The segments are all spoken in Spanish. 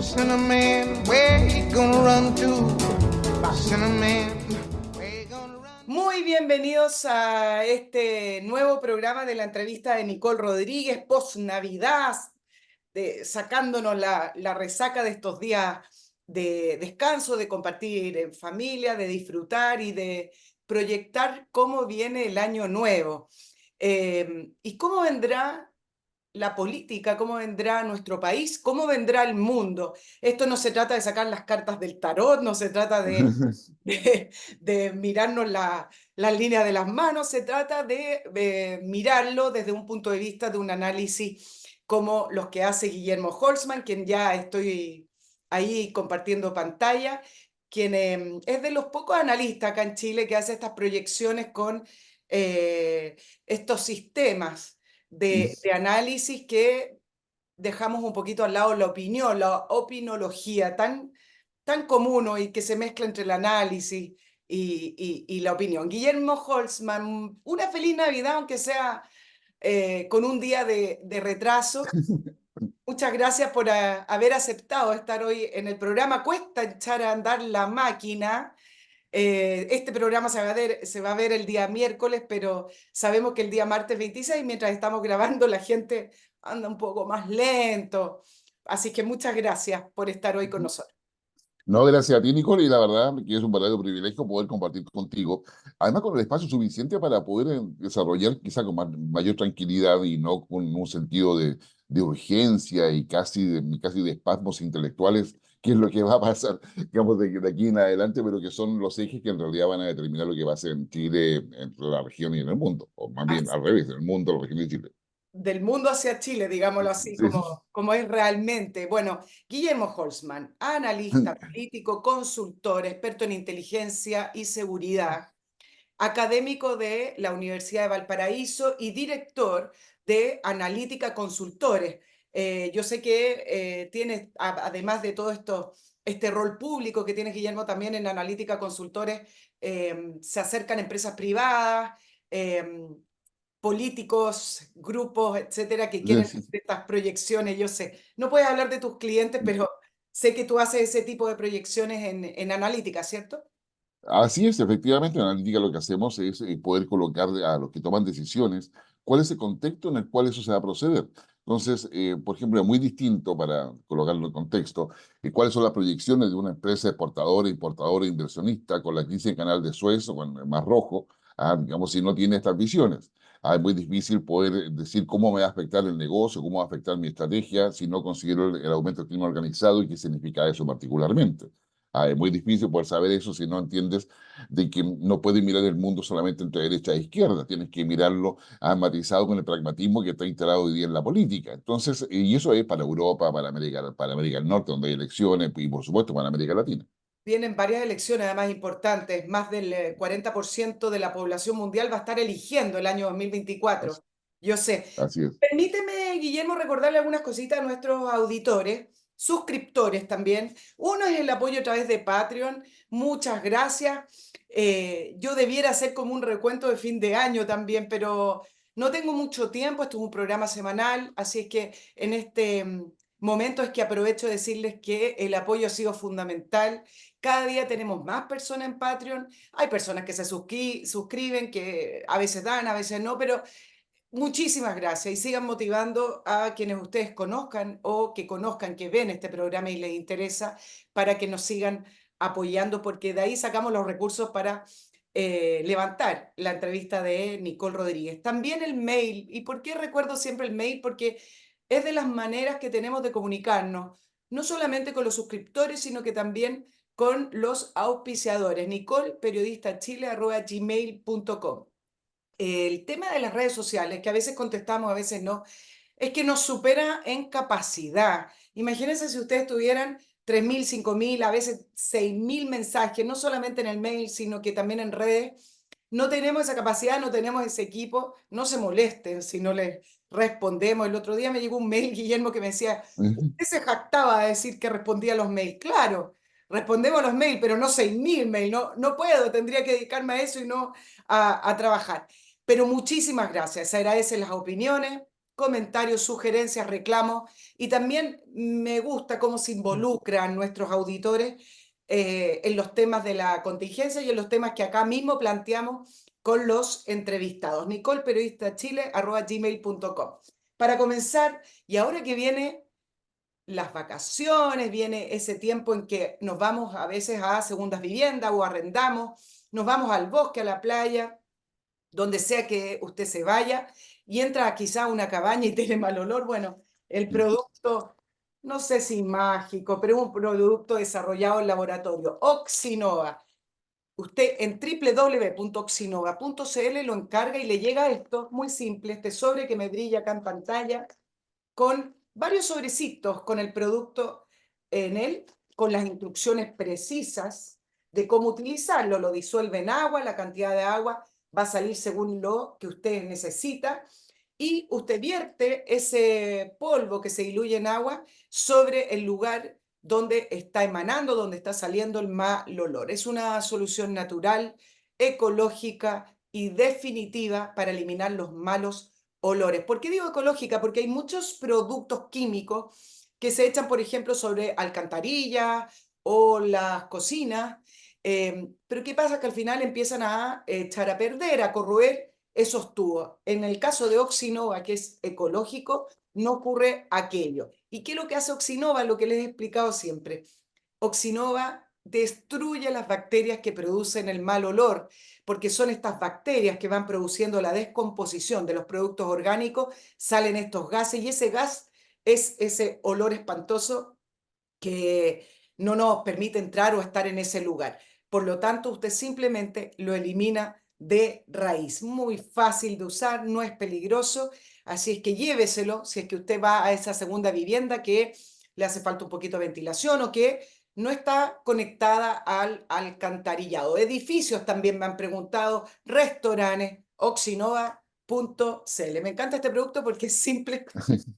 Cinnamon, where you gonna run to? Cinnamon, where you gonna run? Muy bienvenidos a este nuevo programa de la entrevista de Nicole Rodríguez, post-Navidad, sacándonos la resaca de estos días de descanso, de compartir en familia, de disfrutar y de proyectar cómo viene el año nuevo. Y cómo vendrá la política, cómo vendrá nuestro país, cómo vendrá el mundo. Esto no se trata de sacar las cartas del tarot, no se trata de mirarnos las líneas de las manos, se trata de mirarlo desde un punto de vista de un análisis como los que hace Guillermo Holzman, quien ya estoy ahí compartiendo pantalla, quien es de los pocos analistas acá en Chile que hace estas proyecciones con estos sistemas de análisis que dejamos un poquito al lado la opinión, la opinología tan común hoy que se mezcla entre el análisis y la opinión. Guillermo Holzman, una feliz Navidad, aunque sea con un día de retraso. Muchas gracias por haber aceptado estar hoy en el programa. Cuesta echar a andar la máquina. Este programa se va a ver el día miércoles, pero sabemos que el día martes 26, mientras estamos grabando, la gente anda un poco más lento. Así que muchas gracias por estar hoy con nosotros. No, gracias a ti, Nicole, y la verdad que es un verdadero privilegio poder compartir contigo, además con el espacio suficiente para poder desarrollar quizá con mayor tranquilidad y no con un sentido de urgencia y casi de espasmos intelectuales, que es lo que va a pasar, digamos, de aquí en adelante, pero que son los ejes que en realidad van a determinar lo que va a ser en Chile, en la región y en el mundo, o más bien Así, al revés, en el mundo, la región y Chile. del mundo hacia Chile, digámoslo así, Sí. como es realmente. Bueno, Guillermo Holzman, analista político, consultor, experto en inteligencia y seguridad, académico de la Universidad de Valparaíso y director de Analítica Consultores. Yo sé que tienes, además de todo esto, este rol público que tienes, Guillermo, también en Analítica Consultores, se acercan empresas privadas, eh, políticos, grupos, etcétera, que quieren hacer estas proyecciones. Yo sé, no puedes hablar de tus clientes, pero sé que tú haces ese tipo de proyecciones en analítica, ¿cierto? Así es, efectivamente, en analítica lo que hacemos es poder colocar a los que toman decisiones cuál es el contexto en el cual eso se va a proceder. Entonces, por ejemplo, es muy distinto, para colocarlo en contexto, cuáles son las proyecciones de una empresa exportadora, importadora, inversionista con la crisis en Canal de Suez o con el Mar Rojo, digamos, si no tiene estas visiones. Es muy difícil poder decir cómo me va a afectar el negocio, cómo va a afectar mi estrategia si no considero el aumento del crimen organizado y qué significa eso particularmente. Es muy difícil poder saber eso si no entiendes de que no puedes mirar el mundo solamente entre derecha e izquierda, tienes que mirarlo matizado con el pragmatismo que está instalado hoy día en la política. Entonces, y eso es para Europa, para América del Norte, donde hay elecciones, y por supuesto para América Latina. Vienen varias elecciones, además importantes. Más del 40% de la población mundial va a estar eligiendo el año 2024. Así, Yo sé. así es. Permíteme, Guillermo, recordarle algunas cositas a nuestros auditores, suscriptores también. Uno es el apoyo a través de Patreon. Muchas gracias. Yo debiera hacer como un recuento de fin de año también, pero no tengo mucho tiempo. Esto es un programa semanal, así es que en este momento es que aprovecho de decirles que el apoyo ha sido fundamental. Cada día tenemos más personas en Patreon. Hay personas que se suscriben, que a veces dan, a veces no, pero muchísimas gracias y sigan motivando a quienes ustedes conozcan o que conozcan, que ven este programa y les interesa, para que nos sigan apoyando, porque de ahí sacamos los recursos para levantar la entrevista de Nicole Rodríguez. También el mail. ¿Y por qué recuerdo siempre el mail? Porque es de las maneras que tenemos de comunicarnos, no solamente con los suscriptores, sino que también con los auspiciadores. Nicole, periodista chile, @gmail.com. El tema de las redes sociales, que a veces contestamos, a veces no, es que nos supera en capacidad. Imagínense si ustedes tuvieran 3.000, 5.000, a veces 6.000 mensajes, no solamente en el mail, sino que también en redes. No tenemos esa capacidad, no tenemos ese equipo. No se molesten si no les respondemos. El otro día me llegó un mail, Guillermo, que me decía, usted se jactaba de decir que respondía a los mails. Claro, respondemos a los mails, pero no 6.000 mails. No, no puedo, tendría que dedicarme a eso y no a trabajar. Pero muchísimas gracias, se agradecen las opiniones, comentarios, sugerencias, reclamos, y también me gusta cómo se involucran nuestros auditores en los temas de la contingencia y en los temas que acá mismo planteamos con los entrevistados. nicolperiodistachile@gmail.com. Para comenzar, y ahora que viene las vacaciones, viene ese tiempo en que nos vamos a veces a segundas viviendas o arrendamos, nos vamos al bosque, a la playa, donde sea que usted se vaya, y entra quizá a una cabaña y tiene mal olor. Bueno, el producto, no sé si mágico, pero es un producto desarrollado en laboratorio, Oxinova. Usted en www.oxinova.cl lo encarga y le llega esto, muy simple, este sobre que me brilla acá en pantalla, con varios sobrecitos con el producto en él, con las instrucciones precisas de cómo utilizarlo. Lo disuelve en agua, la cantidad de agua va a salir según lo que usted necesita, y usted vierte ese polvo que se diluye en agua sobre el lugar donde está emanando, donde está saliendo el mal olor. Es una solución natural, ecológica y definitiva para eliminar los malos olores. ¿Por qué digo ecológica? Porque hay muchos productos químicos que se echan, por ejemplo, sobre alcantarillas o las cocinas, pero ¿qué pasa? Que al final empiezan a echar a perder, a corroer esos tubos. En el caso de Oxinova, que es ecológico, no ocurre aquello. ¿Y qué es lo que hace Oxinova? Lo que les he explicado siempre. Oxinova destruye las bacterias que producen el mal olor, porque son estas bacterias que van produciendo la descomposición de los productos orgánicos, salen estos gases, y ese gas es ese olor espantoso que no nos permite entrar o estar en ese lugar. Por lo tanto, usted simplemente lo elimina de raíz. Muy fácil de usar, no es peligroso, así es que lléveselo si es que usted va a esa segunda vivienda que le hace falta un poquito de ventilación o que no está conectada al alcantarillado. Edificios también me han preguntado, restaurantes, oxinova.cl. Me encanta este producto porque es simple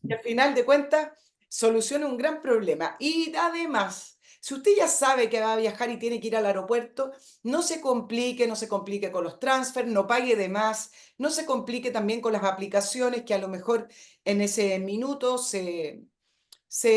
y al final de cuentas soluciona un gran problema. Y además, si usted ya sabe que va a viajar y tiene que ir al aeropuerto, no se complique, no se complique con los transfers, no pague de más, no se complique también con las aplicaciones que a lo mejor en ese minuto se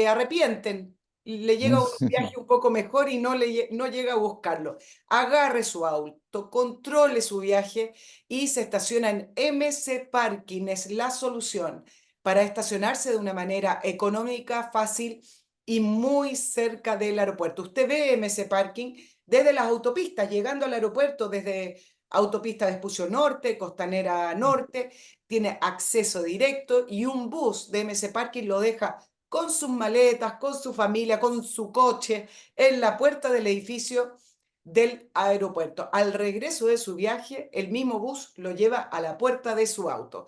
arrepienten. Le llega un viaje un poco mejor y no llega a buscarlo. Agarre su auto, controle su viaje y se estaciona en MC Parking. Es la solución para estacionarse de una manera económica, fácil y muy cerca del aeropuerto. Usted ve MC Parking desde las autopistas, llegando al aeropuerto, desde autopista Vespucio Norte, Costanera Norte, tiene acceso directo, y un bus de MC Parking lo deja con sus maletas, con su familia, con su coche, en la puerta del edificio del aeropuerto. Al regreso de su viaje, el mismo bus lo lleva a la puerta de su auto.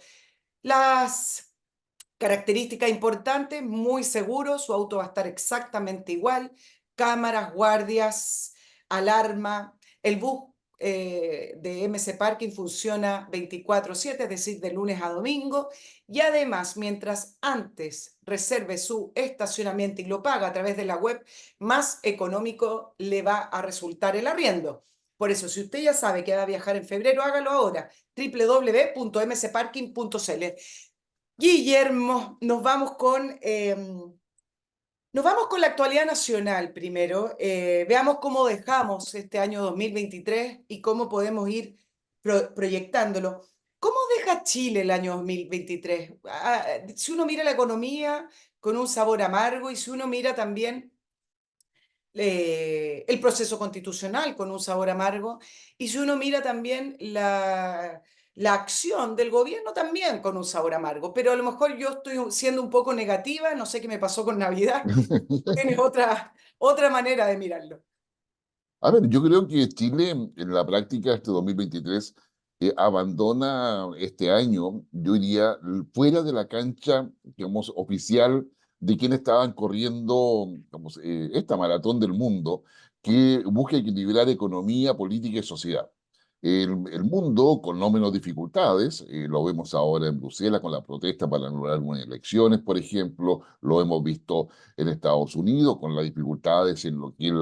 Las características importantes: muy seguro, su auto va a estar exactamente igual, cámaras, guardias, alarma. El bus de MC Parking funciona 24/7, es decir, de lunes a domingo, y además, mientras antes reserve su estacionamiento y lo paga a través de la web, más económico le va a resultar el arriendo. Por eso, si usted ya sabe que va a viajar en febrero, hágalo ahora, www.mcparking.cl. Guillermo, nos vamos con la actualidad nacional primero. Veamos cómo dejamos este año 2023 y cómo podemos ir proyectándolo. ¿Cómo deja Chile el año 2023? Si uno mira la economía con un sabor amargo, y si uno mira también el proceso constitucional con un sabor amargo, y si uno mira también la acción del gobierno también con un sabor amargo, pero a lo mejor yo estoy siendo un poco negativa, no sé qué me pasó con Navidad, tienes otra manera de mirarlo. A ver, yo creo que Chile en la práctica este 2023 abandona este año, yo diría, fuera de la cancha, digamos, oficial de quienes estaban corriendo, digamos, esta maratón del mundo que busca equilibrar economía, política y sociedad. El mundo con no menos dificultades, lo vemos ahora en Bruselas con la protesta para anular unas elecciones, por ejemplo, lo hemos visto en Estados Unidos con las dificultades en lo que es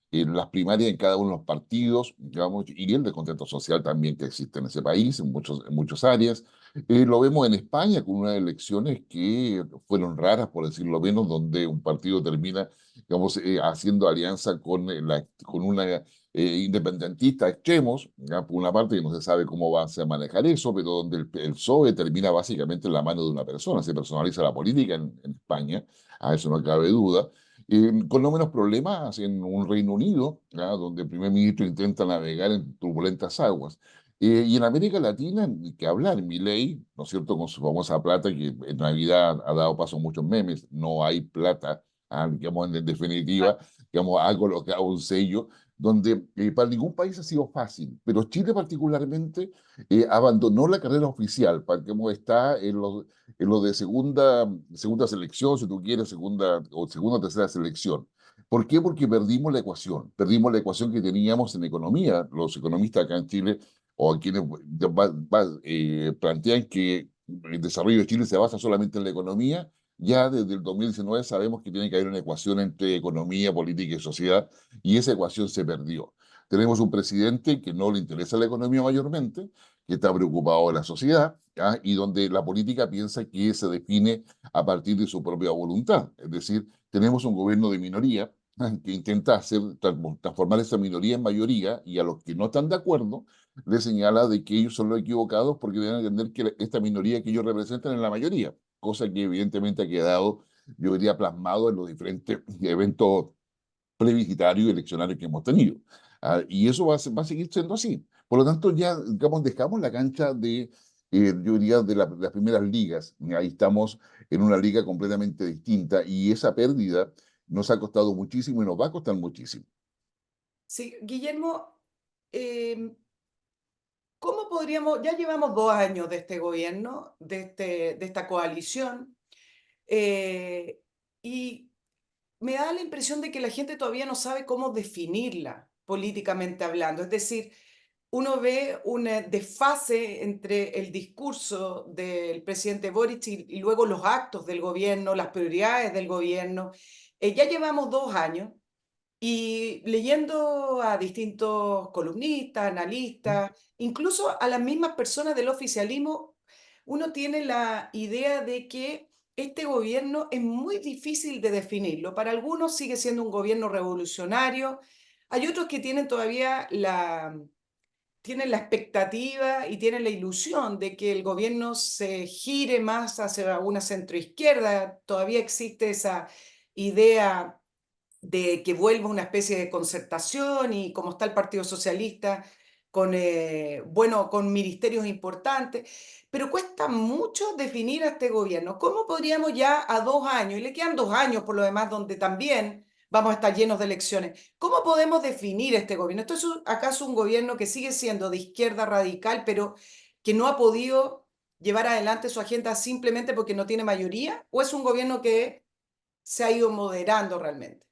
en las primarias en cada uno de los partidos, digamos, y el descontento social también que existe en ese país, en muchas áreas. Lo vemos en España con unas elecciones que fueron raras, por decirlo menos, donde un partido termina, digamos, haciendo alianza con, con una independentista extremos, ¿ya? Por una parte que no se sabe cómo va a ser manejar eso, pero donde el PSOE termina básicamente en la mano de una persona, se personaliza la política en España, a eso no cabe duda. Con no menos problemas en un Reino Unido, ¿ya? Donde el primer ministro intenta navegar en turbulentas aguas. Y en América Latina, ni que hablar, Milei, ¿no es cierto?, con su famosa plata, que en Navidad ha dado paso a muchos memes, no hay plata, digamos, en definitiva, digamos, ha colocado un sello donde para ningún país ha sido fácil, pero Chile particularmente abandonó la carrera oficial, para, digamos, está en lo de segunda selección, si tú quieres, segunda o tercera selección. ¿Por qué? Porque perdimos la ecuación que teníamos en economía. Los economistas acá en Chile o a quienes plantean que el desarrollo de Chile se basa solamente en la economía, ya desde el 2019 sabemos que tiene que haber una ecuación entre economía, política y sociedad, y esa ecuación se perdió. Tenemos un presidente que no le interesa la economía mayormente, que está preocupado de la sociedad, ¿ya? Y donde la política piensa que se define a partir de su propia voluntad. Es decir, tenemos un gobierno de minoría que intenta transformar esa minoría en mayoría y a los que no están de acuerdo le señala de que ellos son los equivocados porque deben entender que esta minoría que ellos representan es la mayoría, cosa que evidentemente ha quedado, yo diría, plasmado en los diferentes eventos plebiscitarios y eleccionarios que hemos tenido. Y eso va a seguir siendo así. Por lo tanto, ya, digamos, dejamos la cancha de, yo diría, de las primeras ligas. Ahí estamos en una liga completamente distinta y esa pérdida nos ha costado muchísimo y nos va a costar muchísimo. Sí, Guillermo, em, ¿cómo podríamos, ya llevamos 2 años de este gobierno, de esta coalición, eh, y me da la impresión de que la gente todavía no sabe cómo definirla políticamente hablando. Es decir, uno ve un desfase entre el discurso del presidente Boric y luego los actos del gobierno, las prioridades del gobierno. Ya llevamos 2 años y leyendo a distintos columnistas, analistas, incluso a las mismas personas del oficialismo, uno tiene la idea de que este gobierno es muy difícil de definirlo. Para algunos sigue siendo un gobierno revolucionario. Hay otros que tienen la expectativa y tienen la ilusión de que el gobierno se gire más hacia una centroizquierda. Todavía existe esa idea de que vuelva una especie de concertación y como está el Partido Socialista con, bueno, con ministerios importantes, pero cuesta mucho definir a este gobierno. ¿Cómo podríamos ya a 2 años, y le quedan 2 años por lo demás, donde también vamos a estar llenos de elecciones, cómo podemos definir este gobierno? ¿Esto es acaso un gobierno que sigue siendo de izquierda radical, pero que no ha podido llevar adelante su agenda simplemente porque no tiene mayoría? ¿O es un gobierno que se ha ido moderando realmente?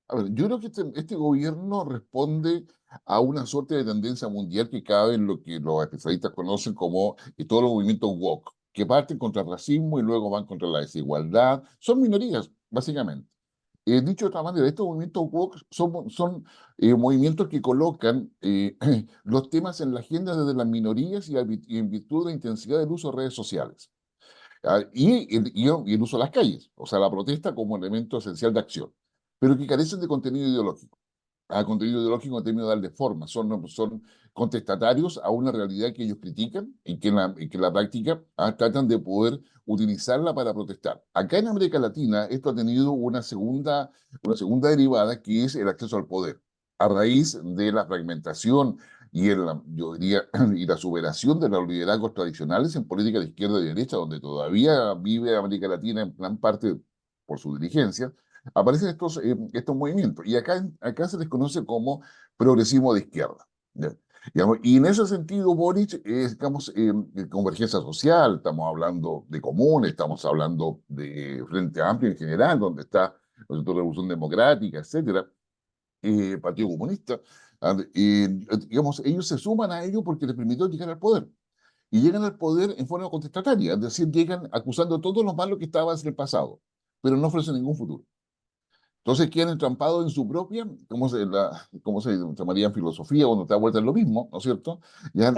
A ver, yo creo que este gobierno responde a una suerte de tendencia mundial que cabe en lo que los especialistas conocen como todos los movimientos woke, que parten contra el racismo y luego van contra la desigualdad. Son minorías, básicamente. Dicho de otra manera, estos movimientos woke son movimientos que colocan los temas en la agenda desde las minorías y en virtud de la intensidad del uso de redes sociales. Y el uso de las calles, o sea, la protesta como elemento esencial de acción, pero que carecen de contenido ideológico. Contenido ideológico en términos de darle forma, son contestatarios a una realidad que ellos critican y que en la práctica tratan de poder utilizarla para protestar. Acá en América Latina esto ha tenido una segunda derivada que es el acceso al poder. A raíz de la fragmentación yo diría, y la superación de los liderazgos tradicionales en política de izquierda y derecha, donde todavía vive América Latina en gran parte por su dirigencia, aparecen estos movimientos. Y acá se les conoce como progresismo de izquierda. ¿Ya? Digamos, y en ese sentido, Boric es, digamos, convergencia social, estamos hablando de comunes, estamos hablando de Frente Amplio en general, donde está la Revolución Democrática, etcétera, Partido Comunista. Digamos, ellos se suman a ello porque les permitió llegar al poder. Y llegan al poder en forma contestataria, es decir, llegan acusando todos los malos que estaban en el pasado, pero no ofrecen ningún futuro. Entonces quedan entrampados en su propia, ¿cómo se llamaría en filosofía? Cuando te da vuelta en lo mismo, ¿no es cierto? Ya,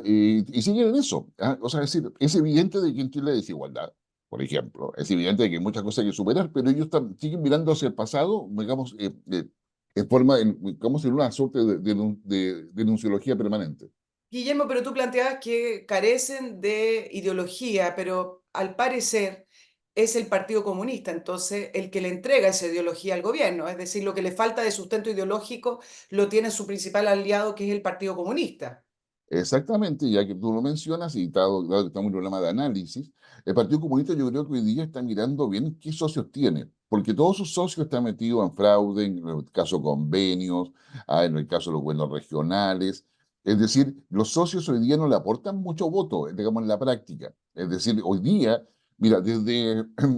Y siguen en eso. O sea, es decir, es evidente de que en Chile hay desigualdad, por ejemplo. Es evidente de que hay muchas cosas que superar, pero ellos siguen mirando hacia el pasado, digamos, en forma, digamos, en una suerte de denunciología permanente. Guillermo, pero tú planteabas que carecen de ideología, pero al parecer es el Partido Comunista, entonces el que le entrega esa ideología al gobierno, es decir, lo que le falta de sustento ideológico lo tiene su principal aliado, que es el Partido Comunista. Exactamente, ya que tú lo mencionas y dado que estamos en un programa de análisis, el Partido Comunista yo creo que hoy día está mirando bien qué socios tiene, porque todos sus socios están metidos en fraude, en el caso de convenios, en el caso de los gobiernos regionales. Es decir, los socios hoy día no le aportan mucho voto, digamos, en la práctica. Es decir, hoy día, mira,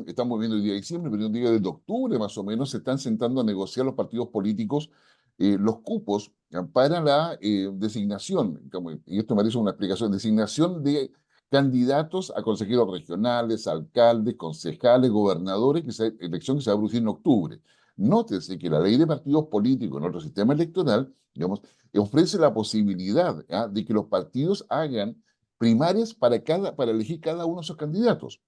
estamos viendo el día de diciembre, pero el día de octubre más o menos se están sentando a negociar los partidos políticos los cupos para la designación, y esto merece una explicación, designación de candidatos a consejeros regionales, alcaldes, concejales, gobernadores, elección que se va a producir en octubre. Nótese que la ley de partidos políticos en otro sistema electoral, digamos, ofrece la posibilidad de que los partidos hagan primarias para elegir cada uno de esos candidatos.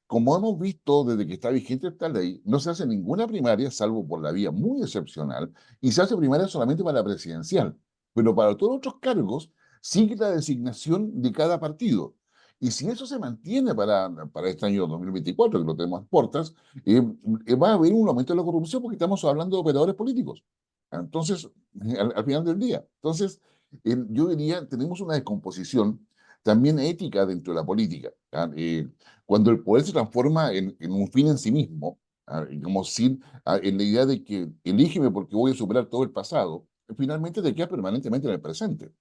Como hemos visto desde que está vigente esta ley, no se hace ninguna primaria, salvo por la vía muy excepcional, y se hace primaria solamente para la presidencial. Pero para todos los otros cargos, sigue la designación de cada partido. Y si eso se mantiene para este año 2024, que lo tenemos a puertas, va a haber un aumento de la corrupción porque estamos hablando de operadores políticos. Entonces, al final del día. Entonces, yo diría, tenemos una descomposición también ética dentro de la política. Cuando el poder se transforma en un fin en sí mismo, y como en la idea de que elígeme porque voy a superar todo el pasado, finalmente te quedas permanentemente en el presente,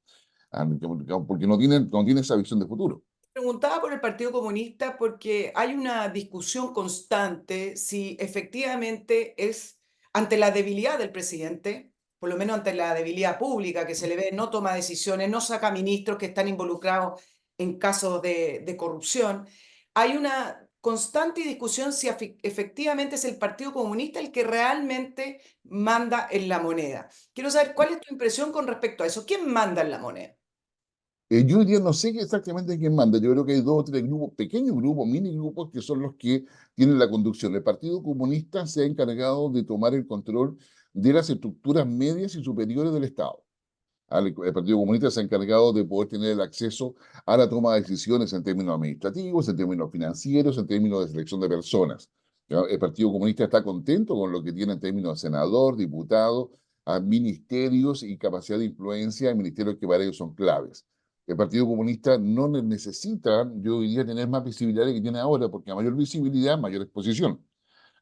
porque no tiene esa visión de futuro. Preguntaba por el Partido Comunista porque hay una discusión constante si efectivamente es ante la debilidad del presidente, por lo menos ante la debilidad pública que se le ve, no toma decisiones, no saca ministros que están involucrados en casos de corrupción. Hay una constante discusión si efectivamente es el Partido Comunista el que realmente manda en la moneda. Quiero saber cuál es tu impresión con respecto a eso. ¿Quién manda en la moneda? Yo hoy día no sé exactamente quién manda. Yo creo que hay dos o tres grupos, pequeños grupos, mini grupos, que son los que tienen la conducción. El Partido Comunista se ha encargado de tomar el control de las estructuras medias y superiores del Estado. El Partido Comunista se ha encargado de poder tener el acceso a la toma de decisiones en términos administrativos, en términos financieros, en términos de selección de personas. ¿Ya? El Partido Comunista está contento con lo que tiene en términos de senador, diputado, a ministerios y capacidad de influencia en ministerios que para ellos son claves. El Partido Comunista no necesita, yo diría, tener más visibilidad que tiene ahora, porque a mayor visibilidad, mayor exposición.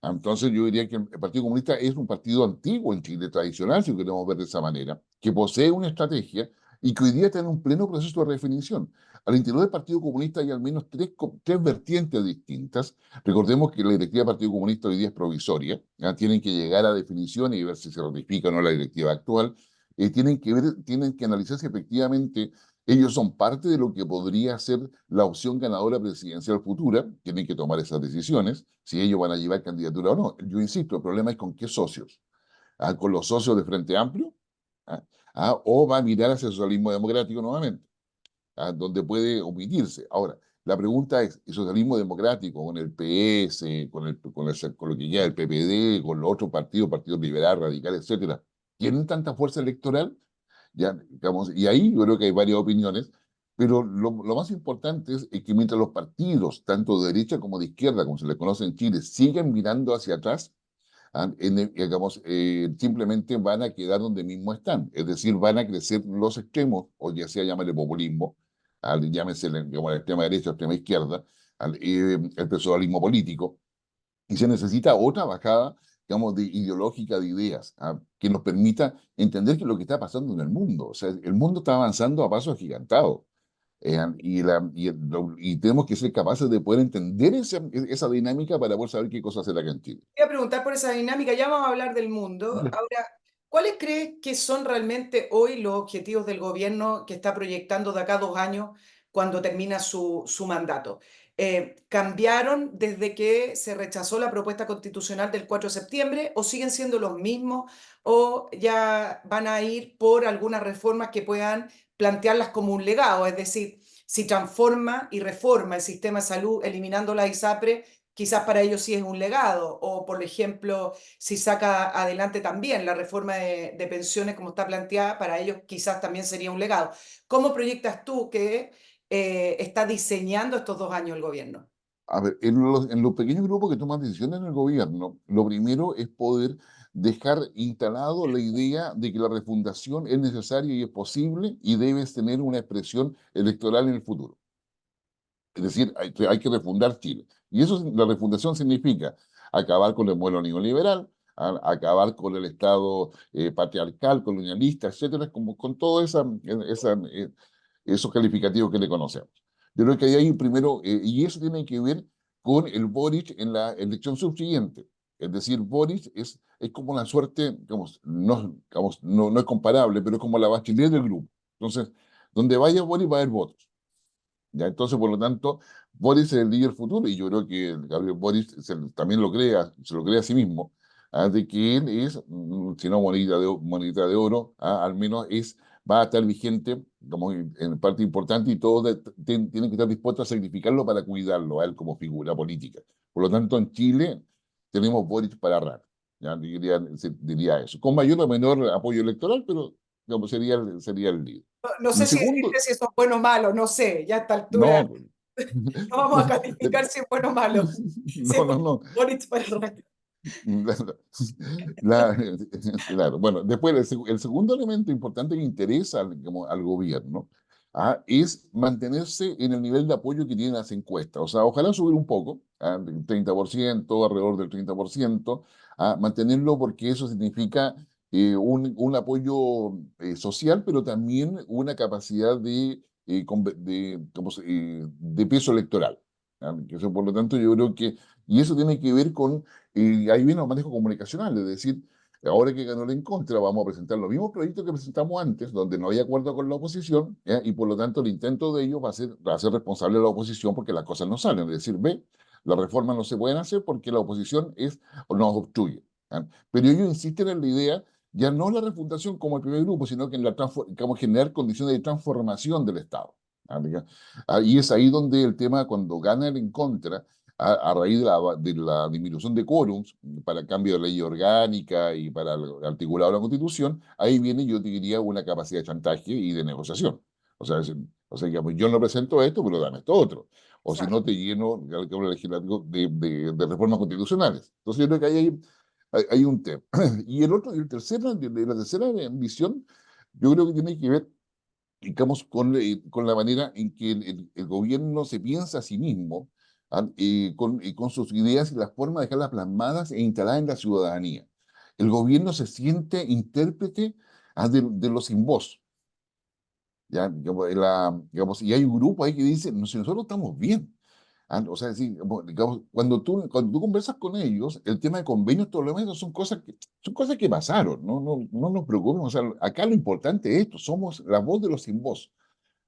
Entonces yo diría que el Partido Comunista es un partido antiguo en Chile, tradicional, si lo queremos ver de esa manera, que posee una estrategia y que hoy día está en un pleno proceso de redefinición. Al interior del Partido Comunista hay al menos tres vertientes distintas. Recordemos que la directiva del Partido Comunista hoy día es provisoria, ¿ya? Tienen que llegar a definición y ver si se ratifica o no la directiva actual. Tienen que analizar si efectivamente ellos son parte de lo que podría ser la opción ganadora presidencial futura, tienen que tomar esas decisiones, si ellos van a llevar candidatura o no. Yo insisto, el problema es con qué socios. ¿Con los socios de Frente Amplio? ¿Ah? ¿O va a mirar hacia el socialismo democrático nuevamente? Donde puede omitirse. Ahora, la pregunta es, ¿el socialismo democrático con el PS, con lo que ya el PPD, con los otros partidos, partidos liberales, radicales, etcétera, tienen tanta fuerza electoral? Ya, digamos, y ahí yo creo que hay varias opiniones, pero lo más importante es que mientras los partidos, tanto de derecha como de izquierda, como se les conoce en Chile, siguen mirando hacia atrás, digamos, simplemente van a quedar donde mismo están. Es decir, van a crecer los extremos, o ya sea llámale populismo, llámese digamos, la extrema derecha o extrema izquierda, el personalismo político, y se necesita otra bajada, digamos, ideológica de ideas, que nos permita entender que lo que está pasando en el mundo, o sea, el mundo está avanzando a pasos agigantados, y tenemos que ser capaces de poder entender esa dinámica para poder saber qué cosas hacer acá en Chile. Voy a preguntar por esa dinámica, ya vamos a hablar del mundo. Ya. Ahora, ¿cuáles crees que son realmente hoy los objetivos del gobierno que está proyectando de acá a 2 años cuando termina su mandato? ¿cambiaron desde que se rechazó la propuesta constitucional del 4 de septiembre o siguen siendo los mismos o ya van a ir por algunas reformas que puedan plantearlas como un legado? Es decir, si transforma y reforma el sistema de salud eliminando la ISAPRE, quizás para ellos sí es un legado. O, por ejemplo, si saca adelante también la reforma de pensiones como está planteada, para ellos quizás también sería un legado. ¿Cómo proyectas tú que está diseñando estos 2 años el gobierno? A ver, en los pequeños grupos que toman decisiones en el gobierno, lo primero es poder dejar instalado la idea de que la refundación es necesaria y es posible y debes tener una expresión electoral en el futuro. Es decir, hay que refundar Chile. Y eso, la refundación significa acabar con el modelo neoliberal, acabar con el Estado patriarcal, colonialista, etcétera, como, con todo esos calificativos que le conocemos. Yo creo que ahí hay un primero, y eso tiene que ver con el Boric en la elección subsiguiente. Es decir, Boric es como una suerte, no es comparable, pero es como la Bachelet del grupo. Entonces, donde vaya Boric va a haber votos. ¿Ya? Entonces, por lo tanto, Boris es el líder futuro y yo creo que Gabriel Boris también se lo cree a sí mismo, de que él es, si no monedita de oro, al menos va a estar vigente como en parte importante y todos tienen que estar dispuestos a sacrificarlo para cuidarlo a él como figura política. Por lo tanto, en Chile tenemos Boris para rato, ¿ya? Diría eso, con mayor o menor apoyo electoral, pero digamos, sería el líder. No, no Y sé si segundo, decirte si eso es bueno o malo, no sé, ya a esta altura no. no vamos a calificar si es bueno o malo. Si es No, no, no. Boric para el resto. La- claro, bueno, después el segundo elemento importante que interesa al gobierno, es mantenerse en el nivel de apoyo que tienen las encuestas. O sea, ojalá subir un poco, del 30%, alrededor del 30%, mantenerlo porque eso significa un apoyo social, pero también una capacidad de peso electoral. Que eso, por lo tanto, yo creo que, y eso tiene que ver con y ahí viene el manejo comunicacional, es decir, ahora que ganó la en contra, vamos a presentar los mismos proyectos que presentamos antes, donde no hay acuerdo con la oposición, ¿ya? Y por lo tanto el intento de ellos va a ser responsable de la oposición porque las cosas no salen. Es decir, ve, las reformas no se pueden hacer porque la oposición nos obstruye. ¿Ya? Pero ellos insisten en la idea, ya no la refundación como el primer grupo, sino que en como generar condiciones de transformación del Estado. ¿Ya? Y es ahí donde el tema, cuando gana el en contra, a raíz de la disminución de quórums para el cambio de ley orgánica y para el articulado de la Constitución, ahí viene, yo te diría, una capacidad de chantaje y de negociación. Digamos, yo no presento esto, pero dame esto otro. O si no, te lleno el Cámara Legislativo de reformas constitucionales. Entonces, yo creo que ahí hay un tema. Y el tercero, la tercera visión, yo creo que tiene que ver, digamos, con la manera en que el gobierno se piensa a sí mismo, con sus ideas y las formas de dejarlas plasmadas e instaladas en la ciudadanía. El gobierno se siente intérprete, de los sin voz. ¿Ya? Digamos, y hay un grupo ahí que dice, no, si nosotros estamos bien. O sea, sí, digamos, cuando tú conversas con ellos, el tema de convenios, todo lo demás, son cosas que pasaron, no nos preocupemos. O sea, acá lo importante es esto, somos la voz de los sin voz.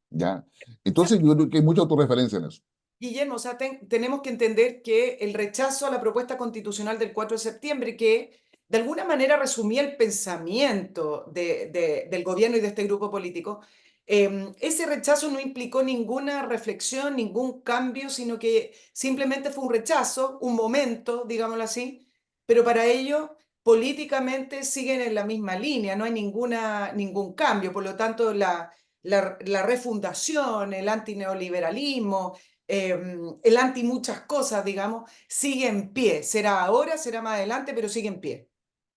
¿Ya? Entonces yo creo que hay mucha autorreferencia en eso. Guillermo, o sea, tenemos que entender que el rechazo a la propuesta constitucional del 4 de septiembre, que de alguna manera resumía el pensamiento del gobierno y de este grupo político, ese rechazo no implicó ninguna reflexión, ningún cambio, sino que simplemente fue un rechazo, un momento, digámoslo así, pero para ellos políticamente siguen en la misma línea, no hay ningún cambio, por lo tanto la refundación, el antineoliberalismo, el anti muchas cosas, digamos, sigue en pie. Será ahora, será más adelante, pero sigue en pie.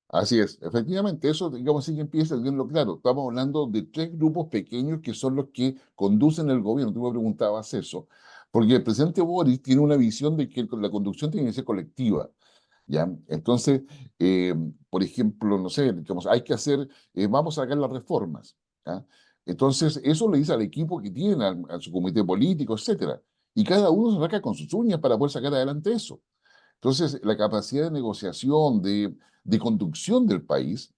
Así es, efectivamente, eso, digamos, sí que empieza a tenerlo claro. Estamos hablando de tres grupos pequeños que son los que conducen el gobierno. Tú me preguntabas eso, porque el presidente Boris tiene una visión de que la conducción tiene que ser colectiva. ¿Ya? Entonces, eh, por ejemplo, no sé, digamos, vamos a sacar las reformas. ¿Ya? Entonces, eso le dice al equipo que tiene, a su comité político, etcétera. Y cada uno se saca con sus uñas para poder sacar adelante eso. Entonces, la capacidad de negociación, de conducción del país,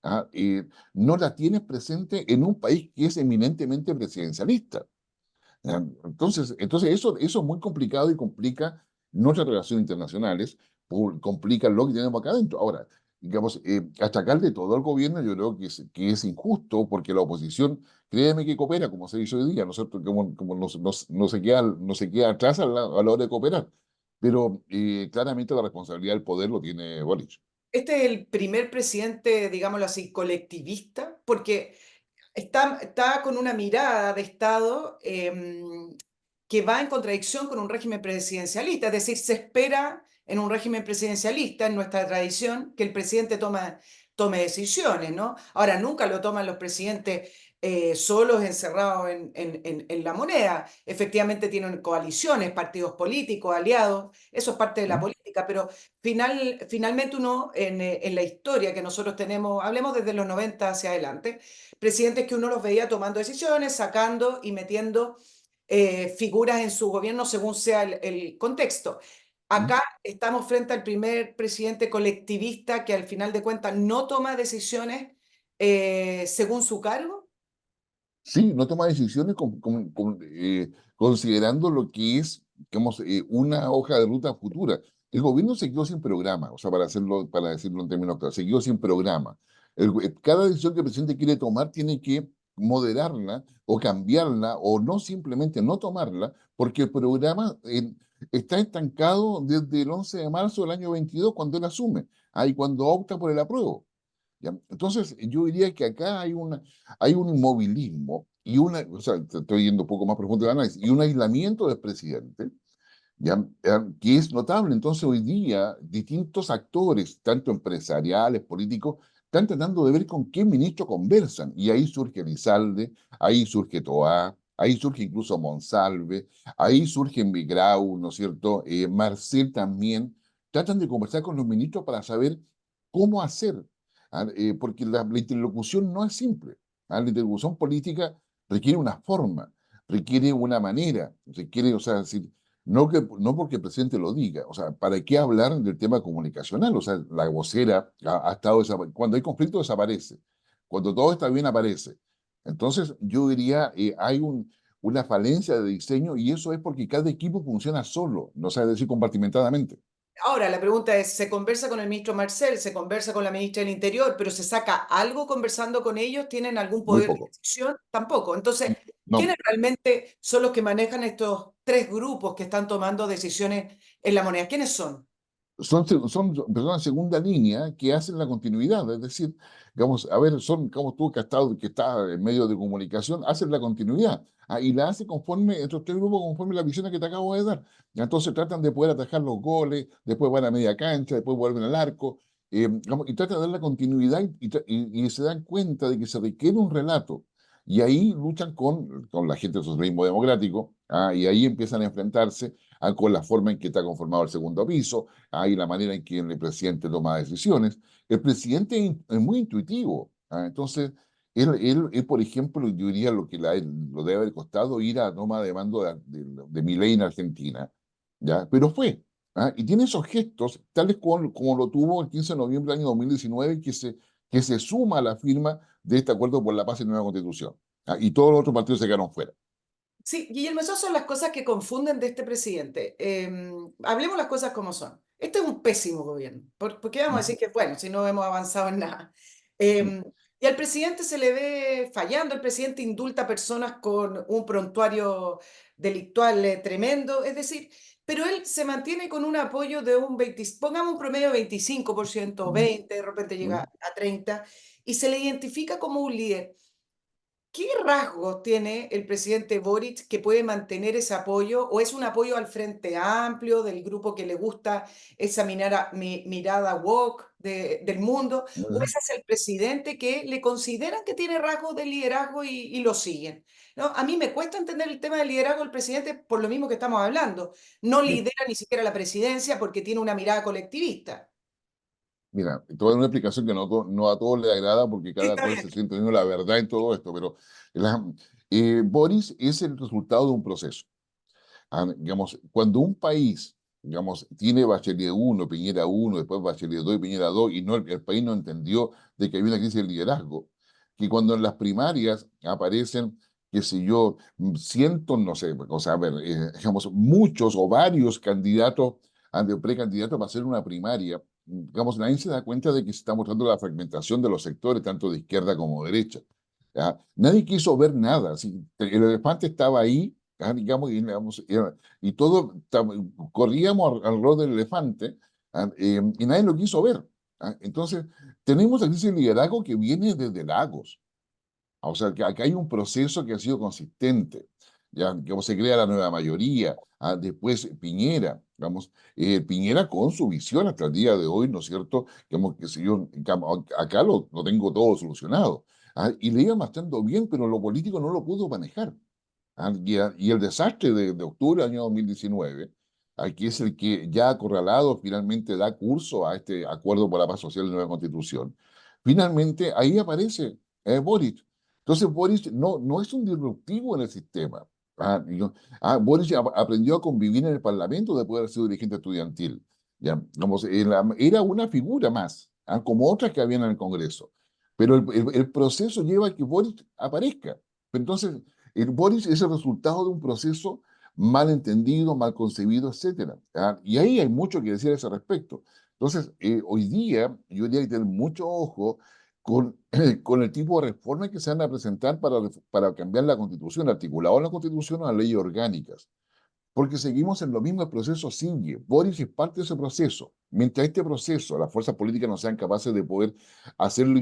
no la tienes presente en un país que es eminentemente presidencialista. Entonces eso es muy complicado y complica nuestras relaciones internacionales, complica lo que tenemos acá adentro. Ahora, digamos, achacarle todo al gobierno yo creo que es injusto porque la oposición, créeme que coopera, como se dice hoy día, nosotros como no se queda atrás a la hora de cooperar, pero claramente la responsabilidad del poder lo tiene Boric. Este es el primer presidente, digámoslo así, colectivista, porque está con una mirada de Estado que va en contradicción con un régimen presidencialista. Es decir, se espera en un régimen presidencialista, en nuestra tradición, que el presidente tome decisiones, ¿no? Ahora, nunca lo toman los presidentes solos, encerrados en la moneda. Efectivamente tienen coaliciones, partidos políticos, aliados, eso es parte de la ¿Mm? política, pero finalmente uno en la historia que nosotros tenemos, hablemos desde los 90 hacia adelante, presidentes que uno los veía tomando decisiones, sacando y metiendo figuras en su gobierno según sea el contexto. ¿Mm? Acá estamos frente al primer presidente colectivista que al final de cuentas no toma decisiones según su cargo. Sí, no toma decisiones considerando lo que es, digamos, una hoja de ruta futura. El gobierno se quedó sin programa, o sea, para decirlo en términos claros, se quedó sin programa. Cada decisión que el presidente quiere tomar tiene que moderarla o cambiarla o no simplemente no tomarla, porque el programa está estancado desde el 11 de marzo del año 22 cuando él asume, ahí cuando opta por el apruebo. ¿Ya? Entonces, yo diría que acá hay un inmovilismo y o sea, estoy yendo un poco más profundo del análisis, y un aislamiento del presidente, ¿ya? Que es notable. Entonces, hoy día, distintos actores, tanto empresariales, políticos, están tratando de ver con qué ministro conversan. Y ahí surge Elizalde, ahí surge Toá, ahí surge incluso Monsalve, ahí surge Migrau, ¿no es cierto? Marcel también. Tratan de conversar con los ministros para saber cómo hacer. Porque la interlocución no es simple. La interlocución política requiere una forma, requiere una manera, requiere, o sea, decir, no porque el presidente lo diga, o sea, ¿para qué hablar del tema comunicacional? O sea, la vocera ha estado cuando hay conflicto desaparece, cuando todo está bien aparece. Entonces, yo diría, una falencia de diseño y eso es porque cada equipo funciona solo, no sabe decir compartimentadamente, Ahora, la pregunta es, ¿se conversa con el ministro Marcel, se conversa con la ministra del Interior, pero se saca algo conversando con ellos? ¿Tienen algún muy poder de poco. decisión? Tampoco. Entonces, ¿quiénes No, realmente son los que manejan estos tres grupos que están tomando decisiones en la moneda? ¿Quiénes son? son personas de segunda línea que hacen la continuidad, es decir, digamos, a ver, son como tú que está en medio de comunicación, hacen la continuidad, y la hace conforme, estos tres grupos, conforme la visión que te acabo de dar. Entonces tratan de poder atajar los goles, después van a media cancha, después vuelven al arco, y tratan de dar la continuidad y se dan cuenta de que se requiere un relato. Y ahí luchan con la gente del socialismo democrático, y ahí empiezan a enfrentarse con la forma en que está conformado el segundo piso, hay la manera en que el presidente toma decisiones. El presidente es muy intuitivo. Entonces, él, por ejemplo, yo diría lo debe haber costado ir a toma de mando de Milei en Argentina, ¿ya? Pero fue. Y tiene esos gestos, tales como lo tuvo el 15 de noviembre del año 2019, que se suma a la firma de este acuerdo por la paz y nueva constitución. Y todos los otros partidos se quedaron fuera. Sí, Guillermo, esas son las cosas que confunden de este presidente. Hablemos las cosas como son. Este es un pésimo gobierno. ¿Por qué vamos a decir que, bueno, si no hemos avanzado en nada? Em, y al presidente se le ve fallando. El presidente indulta a personas con un prontuario delictual tremendo. Es decir, pero él se mantiene con un apoyo de un 20, pongamos un promedio de 25%, 20%, de repente llega a 30%, y se le identifica como un líder. ¿Qué rasgos tiene el presidente Boric que puede mantener ese apoyo? ¿O es un apoyo al Frente Amplio, del grupo que le gusta esa mirada woke del mundo? ¿O es hacia el presidente que le consideran que tiene rasgos de liderazgo y lo siguen? ¿No? A mí me cuesta entender el tema del liderazgo del presidente por lo mismo que estamos hablando. No Mira, lidera ni siquiera la presidencia porque tiene una mirada colectivista. Mira, te voy a dar una explicación que no a todos les agrada porque Sí, cada está cual bien. se siente teniendo la verdad en todo esto, pero Boris es el resultado de un proceso. Digamos, cuando un país, digamos, tiene Bachelet uno, Piñera uno, después Bachelet 2 y Piñera 2, y no, el país no entendió de que había una crisis de liderazgo, que cuando en las primarias aparecen qué sé yo, cientos, no sé, o sea, a ver, digamos, muchos o varios candidatos, de precandidatos para hacer una primaria. Digamos, nadie se da cuenta de que se está mostrando la fragmentación de los sectores, tanto de izquierda como de derecha. ¿Ya? Nadie quiso ver nada. Así, el elefante estaba ahí, ¿ya? Digamos, y todos corríamos alrededor del elefante, ¿ya? Y nadie lo quiso ver. ¿Ya? Entonces, tenemos la crisis de liderazgo que viene desde Lagos. O sea, que acá hay un proceso que ha sido consistente. Ya, como se crea la nueva mayoría, después Piñera, vamos, Piñera con su visión hasta el día de hoy, ¿no es cierto? Digamos, que si yo acá lo tengo todo solucionado, y le iba marchando bien, pero lo político no lo pudo manejar. Y el desastre de octubre del año 2019, que es el que ya acorralado finalmente da curso a este acuerdo por la paz social y nueva constitución, finalmente ahí aparece Boric. Entonces Boric no es un disruptivo en el sistema. Boric aprendió a convivir en el Parlamento después de haber sido dirigente estudiantil. Ya, vamos, era una figura más, como otras que habían en el Congreso. Pero el proceso lleva a que Boric aparezca. Entonces, el Boris es el resultado de un proceso mal entendido, mal concebido, etcétera. Y ahí hay mucho que decir a ese respecto. Entonces, hoy día yo diría que tener mucho ojo con, con el tipo de reformas que se van a presentar para cambiar la Constitución, articulado en la Constitución a las leyes orgánicas, porque seguimos en lo mismo, el proceso sigue. Boris es parte de ese proceso. Mientras este proceso, las fuerzas políticas no sean capaces de poder hacerlo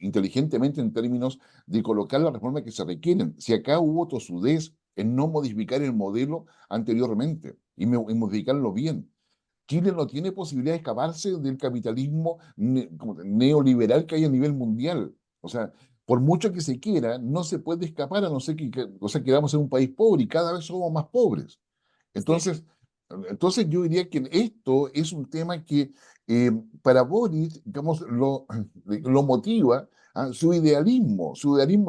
inteligentemente en términos de colocar las reformas que se requieren. Si acá hubo tosudez en no modificar el modelo anteriormente y modificarlo bien. Chile no tiene posibilidad de escaparse del capitalismo como neoliberal que hay a nivel mundial. O sea, por mucho que se quiera, no se puede escapar a no ser o sea, quedamos en un país pobre y cada vez somos más pobres. Sí, Entonces, entonces yo diría que esto es un tema que eh, para Boris, digamos, lo motiva su idealismo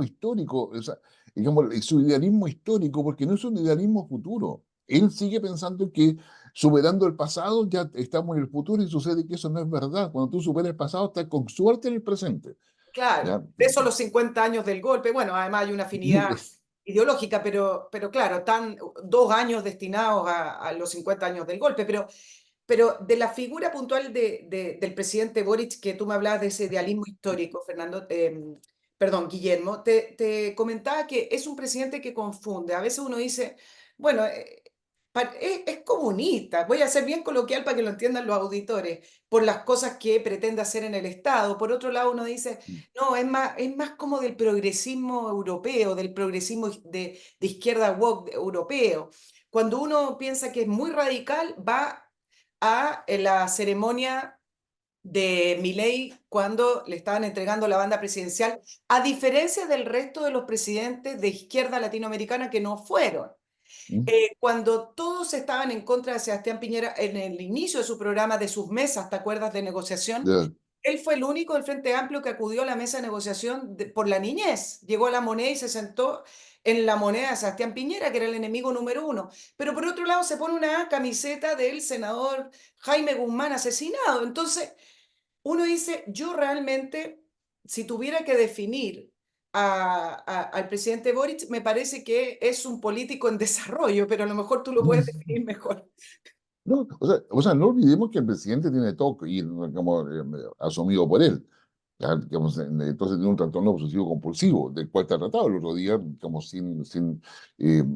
histórico, o sea, digamos, su idealismo histórico, porque no es un idealismo futuro. Él sigue pensando que superando el pasado ya estamos en el futuro y sucede que eso no es verdad. Cuando tú superas el pasado, estás con suerte en el presente. claro. ¿Ya? De eso los 50 años del golpe. Bueno, además hay una afinidad ideológica, pero claro, están 2 años destinados a los 50 años del golpe, pero de la figura puntual del presidente Boric, que tú me hablabas de ese idealismo histórico, Fernando, perdón, Guillermo, te comentaba que es un presidente que confunde. A veces uno dice, bueno, es comunista, voy a ser bien coloquial para que lo entiendan los auditores, por las cosas que pretende hacer en el Estado. Por otro lado, uno dice, no, es más como del progresismo europeo, del progresismo de izquierda woke europeo. Cuando uno piensa que es muy radical, va a la ceremonia de Milei cuando le estaban entregando la banda presidencial, a diferencia del resto de los presidentes de izquierda latinoamericana que no fueron. ¿Mm? Cuando todos estaban en contra de Sebastián Piñera en el inicio de su programa, de sus mesas, ¿te acuerdas de negociación? Ya. Él fue el único del Frente Amplio que acudió a la mesa de negociación por la niñez. Llegó a la moneda y se sentó en la moneda de Sebastián Piñera, que era el enemigo número uno. Pero por otro lado se pone una camiseta del senador Jaime Guzmán asesinado. Entonces, uno dice, yo realmente, si tuviera que definir al presidente Boric, me parece que es un político en desarrollo, pero a lo mejor tú lo puedes definir mejor. No, o sea, no olvidemos que el presidente tiene todo y como asumido por él. Ya, digamos, entonces tiene un trastorno obsesivo compulsivo, del cual está tratado el otro día, como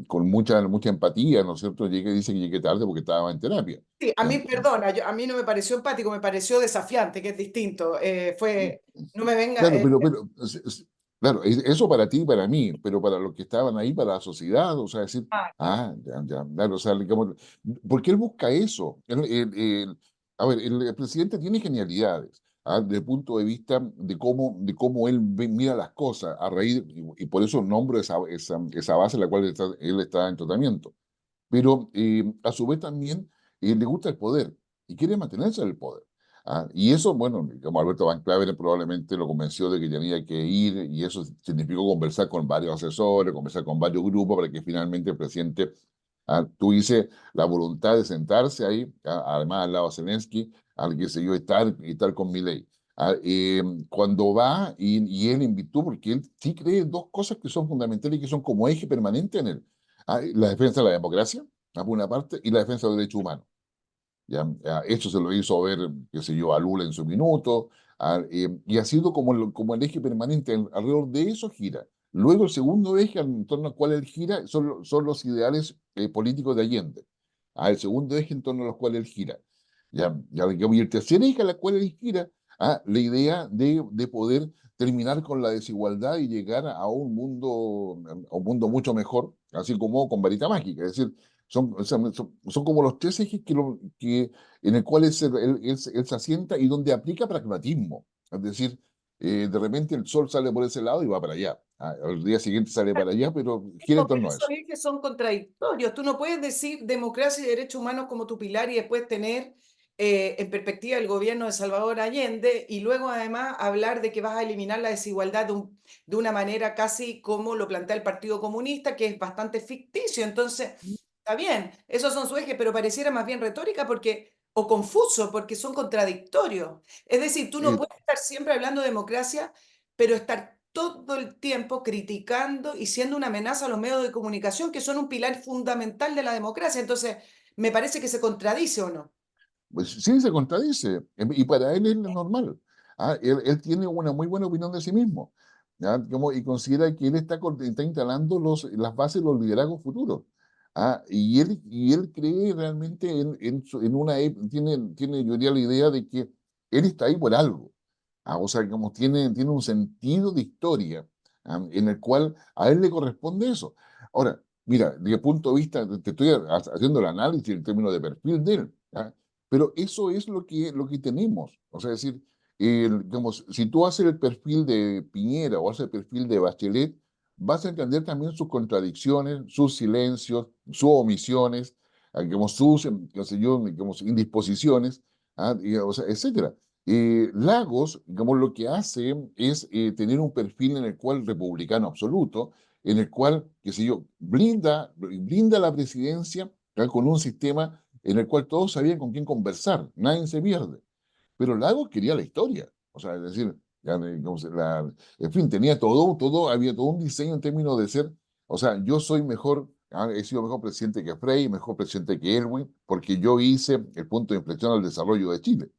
con mucha empatía, ¿no es cierto? Llega y dice que llegué tarde porque estaba en terapia. Sí, a ¿Ya? mí, perdona, a mí no me pareció empático, me pareció desafiante, que es distinto. No me venga. Claro, pero claro, eso para ti y para mí, pero para los que estaban ahí, para la sociedad, o sea, decir, Claro. ya, ya, claro, o sea, digamos, ¿por qué él busca eso? A ver, el presidente tiene genialidades, desde el punto de vista de cómo él mira las cosas, a raíz, y por eso nombro esa base en la cual él está en tratamiento. Pero a su vez también le gusta el poder y quiere mantenerse en el poder. Y eso, bueno, como Alberto Van Claveren probablemente lo convenció de que tenía que ir y eso significó conversar con varios asesores, conversar con varios grupos para que finalmente el presidente tuviese la voluntad de sentarse ahí, además al lado de Zelensky, al que se yo estar con Milei. cuando va y él en virtud, porque él sí cree dos cosas que son fundamentales y que son como eje permanente en él. La defensa de la democracia, por una parte, y la defensa de los derechos humanos. ¿Ya? Eso se lo hizo ver, qué sé yo, a Lula en su minuto, y ha sido como como el eje permanente, alrededor de eso gira. Luego el segundo eje en torno al cual él gira son los ideales políticos de Allende. El segundo eje en torno a los cuales él gira. Y el tercer eje a la cual él gira, la idea de poder terminar con la desigualdad y llegar a un mundo mucho mejor, así como con varita mágica. Es decir, son como los tres ejes en el cual él se asienta y donde aplica pragmatismo. Es decir, de repente el sol sale por ese lado y va para allá. Al día siguiente sale para allá, pero gira en No, pero torno a esos eso. ejes son contradictorios. Tú no puedes decir democracia y derechos humanos como tu pilar y después tener en perspectiva el gobierno de Salvador Allende y luego además hablar de que vas a eliminar la desigualdad de una manera casi como lo plantea el Partido Comunista, que es bastante ficticio. Entonces, está bien, esos son sus ejes, pero pareciera más bien retórica porque, o confuso porque son contradictorios. Es decir, tú no Eh, puedes estar siempre hablando de democracia, pero estar todo el tiempo criticando y siendo una amenaza a los medios de comunicación, que son un pilar fundamental de la democracia. Entonces, me parece que se contradice o no. Pues sí, se contradice, y para él es normal. Él tiene una muy buena opinión de sí mismo, ¿ya? Y considera que él está instalando las bases de los liderazgos futuros. Y él cree realmente en tiene, yo diría, la idea de que él está ahí por algo. O sea, como tiene un sentido de historia, en el cual a él le corresponde eso. Ahora, mira, desde el punto de vista, te estoy haciendo el análisis en términos de perfil de él. ¿Ya? Pero eso es lo que tenemos. O sea, es decir, digamos, si tú haces el perfil de Piñera o haces el perfil de Bachelet, vas a entender también sus contradicciones, sus silencios, sus omisiones, digamos, qué sé yo, digamos, indisposiciones, o sea, etcétera. Lagos, digamos, lo que hace es tener un perfil en el cual republicano absoluto, en el cual, qué sé yo, blinda la presidencia, con un sistema en el cual todos sabían con quién conversar, nadie se pierde. Pero Lagos quería la historia, o sea, es decir, en fin, tenía había todo un diseño en términos de ser, o sea, yo soy mejor, he sido mejor presidente que Frei, mejor presidente que Elwin, porque yo hice el punto de inflexión al desarrollo de Chile.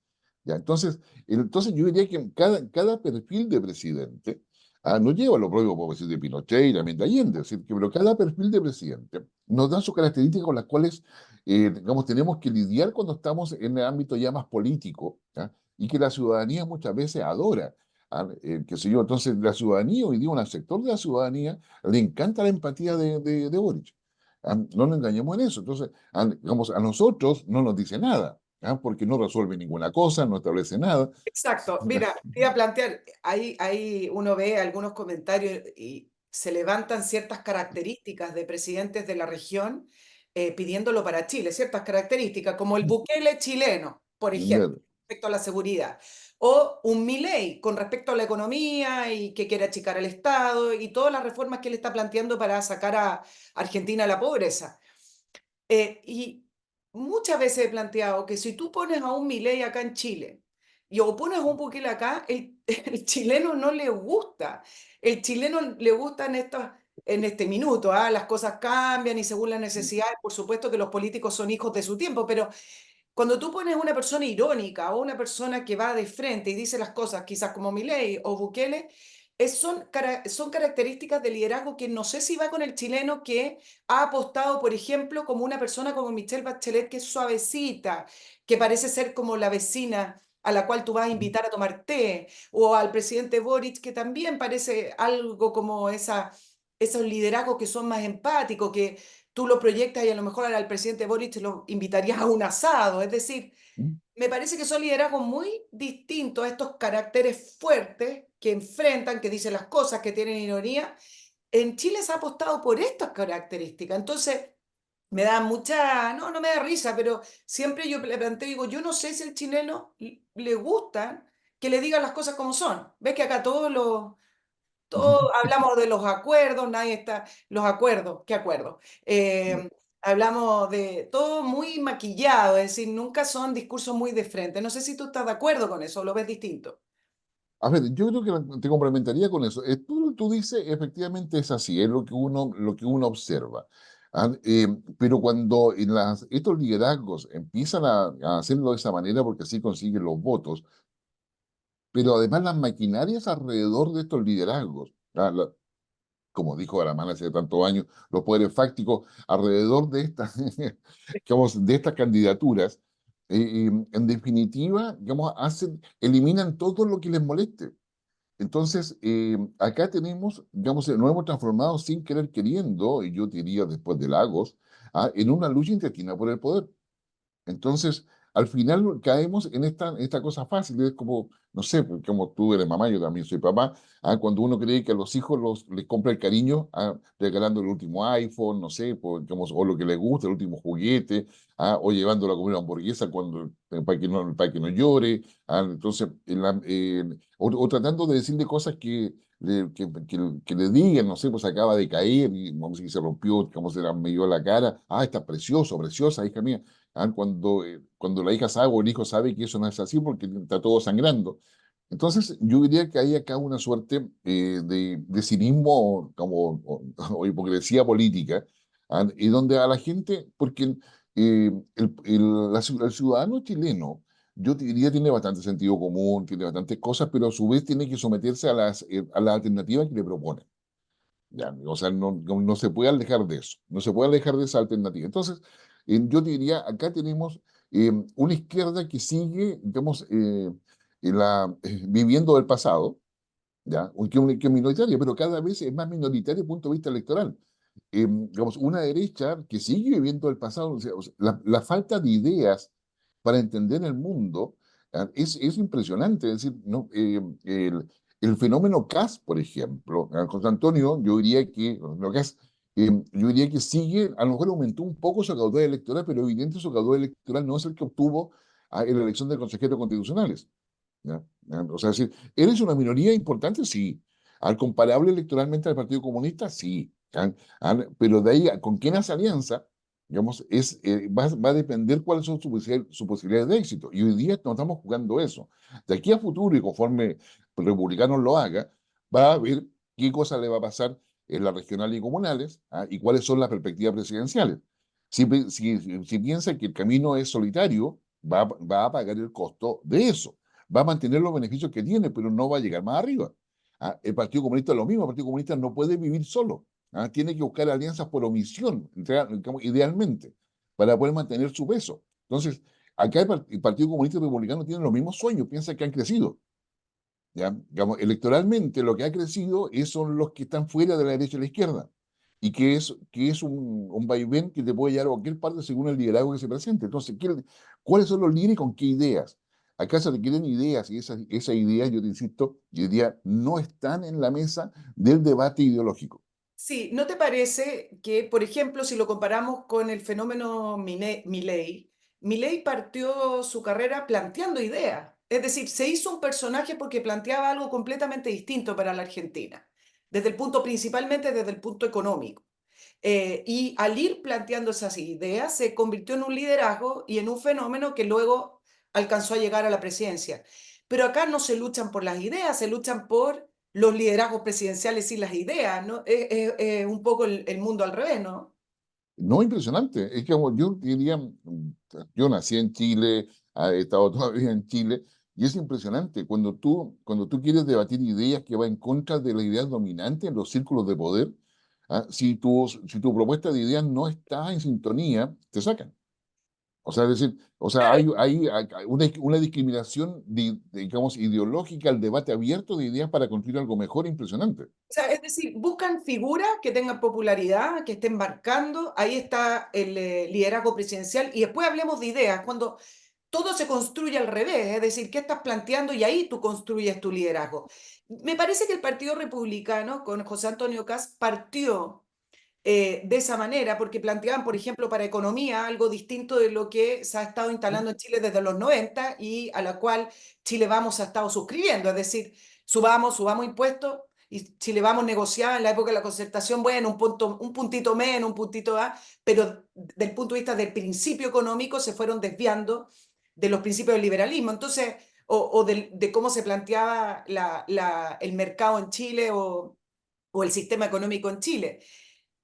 Entonces yo diría que cada perfil de presidente no lleva lo propio, por decir, de Pinochet y también de Allende, es decir, pero cada perfil de presidente nos da sus características con las cuales digamos, tenemos que lidiar cuando estamos en el ámbito ya más político, ¿ya? Y que la ciudadanía muchas veces adora. Qué sé yo, entonces la ciudadanía, hoy día un sector de la ciudadanía le encanta la empatía de Boric. No nos engañemos en eso. Entonces, digamos, a nosotros no nos dice nada, porque no resuelve ninguna cosa, no establece nada. Exacto. Mira, te iba a plantear, ahí uno ve algunos comentarios y se levantan ciertas características de presidentes de la región pidiéndolo para Chile, ciertas características, como el Bukele chileno, por ejemplo, respecto a la seguridad, o un Milei con respecto a la economía y que quiere achicar el Estado y todas las reformas que él está planteando para sacar a Argentina de la pobreza. Y muchas veces he planteado que si tú pones a un Milei acá en Chile o pones a un Bukele acá, el chileno no le gusta. El chileno le gusta en este minuto, las cosas cambian y según las necesidades, por supuesto que los políticos son hijos de su tiempo, pero cuando tú pones una persona irónica o una persona que va de frente y dice las cosas, quizás como Milei o Bukele, son características de liderazgo que no sé si va con el chileno que ha apostado, por ejemplo, como una persona como Michelle Bachelet, que es suavecita, que parece ser como la vecina a la cual tú vas a invitar a tomar té, o al presidente Boric, que también parece algo como esos liderazgos que son más empáticos, que tú lo proyectas y a lo mejor al presidente Boric lo invitarías a un asado. Es decir, me parece que son liderazgos muy distintos a estos caracteres fuertes que enfrentan, que dicen las cosas, que tienen ironía. En Chile se ha apostado por estas características. Entonces, me da mucha, no me da risa, pero siempre yo le planteo, digo, yo no sé si al chileno le gusta que le digan las cosas como son. Ves que acá todos hablamos de los acuerdos, nadie está, los acuerdos, ¿qué acuerdos? Hablamos de todo muy maquillado, es decir, nunca son discursos muy de frente. No sé si tú estás de acuerdo con eso, o lo ves distinto. A ver, yo creo que te complementaría con eso. Tú dices, efectivamente es así, es lo que uno observa. ¿Ah? Pero cuando estos liderazgos empiezan a hacerlo de esa manera, porque así consiguen los votos, pero además las maquinarias alrededor de estos liderazgos, como dijo Aramán hace tantos años, los poderes fácticos alrededor de digamos, de estas candidaturas, en definitiva, digamos, eliminan todo lo que les moleste. Entonces, acá tenemos, digamos, nos hemos transformado sin querer queriendo, y yo diría después de Lagos, en una lucha intestina por el poder. Entonces, al final caemos en esta cosa fácil, es como, no sé, pues, como tú eres mamá, yo también soy papá, cuando uno cree que a los hijos les compra el cariño, regalando el último iPhone, no sé, pues, digamos, o lo que les gusta, el último juguete, o llevándolo a comer una hamburguesa para que no llore, entonces, o tratando de decirle cosas que le digan, no sé, pues acaba de caer y vamos a decir, se rompió, como se le medio la cara, está precioso, preciosa, hija mía. Cuando la hija sabe o el hijo sabe que eso no es así porque está todo sangrando. Entonces, yo diría que hay acá una suerte de cinismo o hipocresía política, y donde a la gente, porque el ciudadano chileno, yo te diría, tiene bastante sentido común, tiene bastantes cosas, pero a su vez tiene que someterse a las alternativas que le proponen. Ya, o sea, no se puede alejar de eso, no se puede alejar de esa alternativa. Entonces, yo te diría, acá tenemos una izquierda que sigue, digamos, viviendo del pasado, ¿ya? Que es minoritaria, pero cada vez es más minoritaria desde el punto de vista electoral. Digamos, una derecha que sigue viviendo el pasado, o sea, la falta de ideas para entender el mundo, es impresionante. Es decir, no, el fenómeno CAS, por ejemplo, José Antonio, yo diría que sigue, a lo mejor aumentó un poco su caudal electoral, pero evidente su caudal electoral no es el que obtuvo en la elección de consejeros constitucionales. ¿Ya? O sea, es decir, ¿eres una minoría importante? Sí. ¿Al comparable electoralmente al Partido Comunista? Sí. ¿Ya? Pero de ahí, ¿con quién hace alianza? Digamos, va a depender cuáles son sus posibilidades de éxito. Y hoy día no estamos jugando eso. De aquí a futuro, y conforme el republicano lo haga, va a ver qué cosa le va a pasar en las regionales y comunales, y cuáles son las perspectivas presidenciales. Si piensa que el camino es solitario, va a pagar el costo de eso, va a mantener los beneficios que tiene, pero no va a llegar más arriba. El Partido Comunista es lo mismo, el Partido Comunista no puede vivir solo. Tiene que buscar alianzas por omisión, idealmente, para poder mantener su peso. Entonces, acá el Partido Comunista y Republicano tienen los mismos sueños, piensan que han crecido. ¿Ya? Digamos, electoralmente lo que ha crecido son los que están fuera de la derecha y la izquierda, y que es un vaivén que te puede llevar a cualquier parte según el liderazgo que se presente. Entonces, ¿cuáles son los líderes y con qué ideas? Acá se requieren ideas, y esas ideas, yo te insisto, yo diría, no están en la mesa del debate ideológico. Sí, ¿no te parece que, por ejemplo, si lo comparamos con el fenómeno Milei partió su carrera planteando ideas? Es decir, se hizo un personaje porque planteaba algo completamente distinto para la Argentina, principalmente desde el punto económico. Y al ir planteando esas ideas, se convirtió en un liderazgo y en un fenómeno que luego alcanzó a llegar a la presidencia. Pero acá no se luchan por las ideas, se luchan por los liderazgos presidenciales y las ideas, ¿no? Es un poco el mundo al revés, ¿no? No, impresionante. Es que yo diría, yo nací en Chile, he estado toda la vida en Chile, y es impresionante cuando tú quieres debatir ideas que van en contra de las ideas dominantes en los círculos de poder. Si tu propuesta de ideas no está en sintonía, te sacan. O sea, es decir, o sea, Claro, hay una discriminación, digamos, ideológica al debate abierto de ideas para construir algo mejor impresionante. o sea, es decir, buscan figuras que tengan popularidad, que estén marcando, ahí está el liderazgo presidencial, y después hablemos de ideas, cuando todo se construye al revés, es decir, ¿qué estás planteando? Y ahí tú construyes tu liderazgo. Me parece que el Partido Republicano, con José Antonio Caz, partió de esa manera, porque planteaban, por ejemplo, para economía algo distinto de lo que se ha estado instalando en Chile desde los 90 y a la cual Chile Vamos ha estado suscribiendo, es decir, subamos impuestos. Y Chile Vamos negociaba en la época de la concertación, bueno, un puntito menos, un puntito más, pero del punto de vista del principio económico se fueron desviando de los principios del liberalismo. Entonces, de cómo se planteaba el mercado en Chile o el sistema económico en Chile.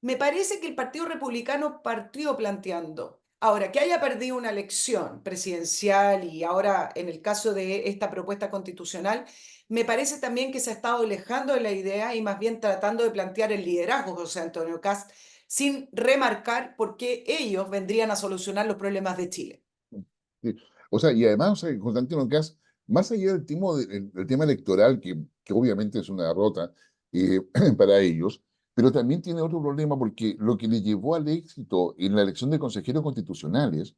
Me parece que el Partido Republicano partió planteando. Ahora, que haya perdido una elección presidencial y ahora en el caso de esta propuesta constitucional, me parece también que se ha estado alejando de la idea y más bien tratando de plantear el liderazgo de José Antonio Kast sin remarcar por qué ellos vendrían a solucionar los problemas de Chile. Sí. O sea, y además, o sea, Constantino Cast, más allá del tema electoral, que obviamente es una derrota eh, para ellos, pero también tiene otro problema porque lo que le llevó al éxito en la elección de consejeros constitucionales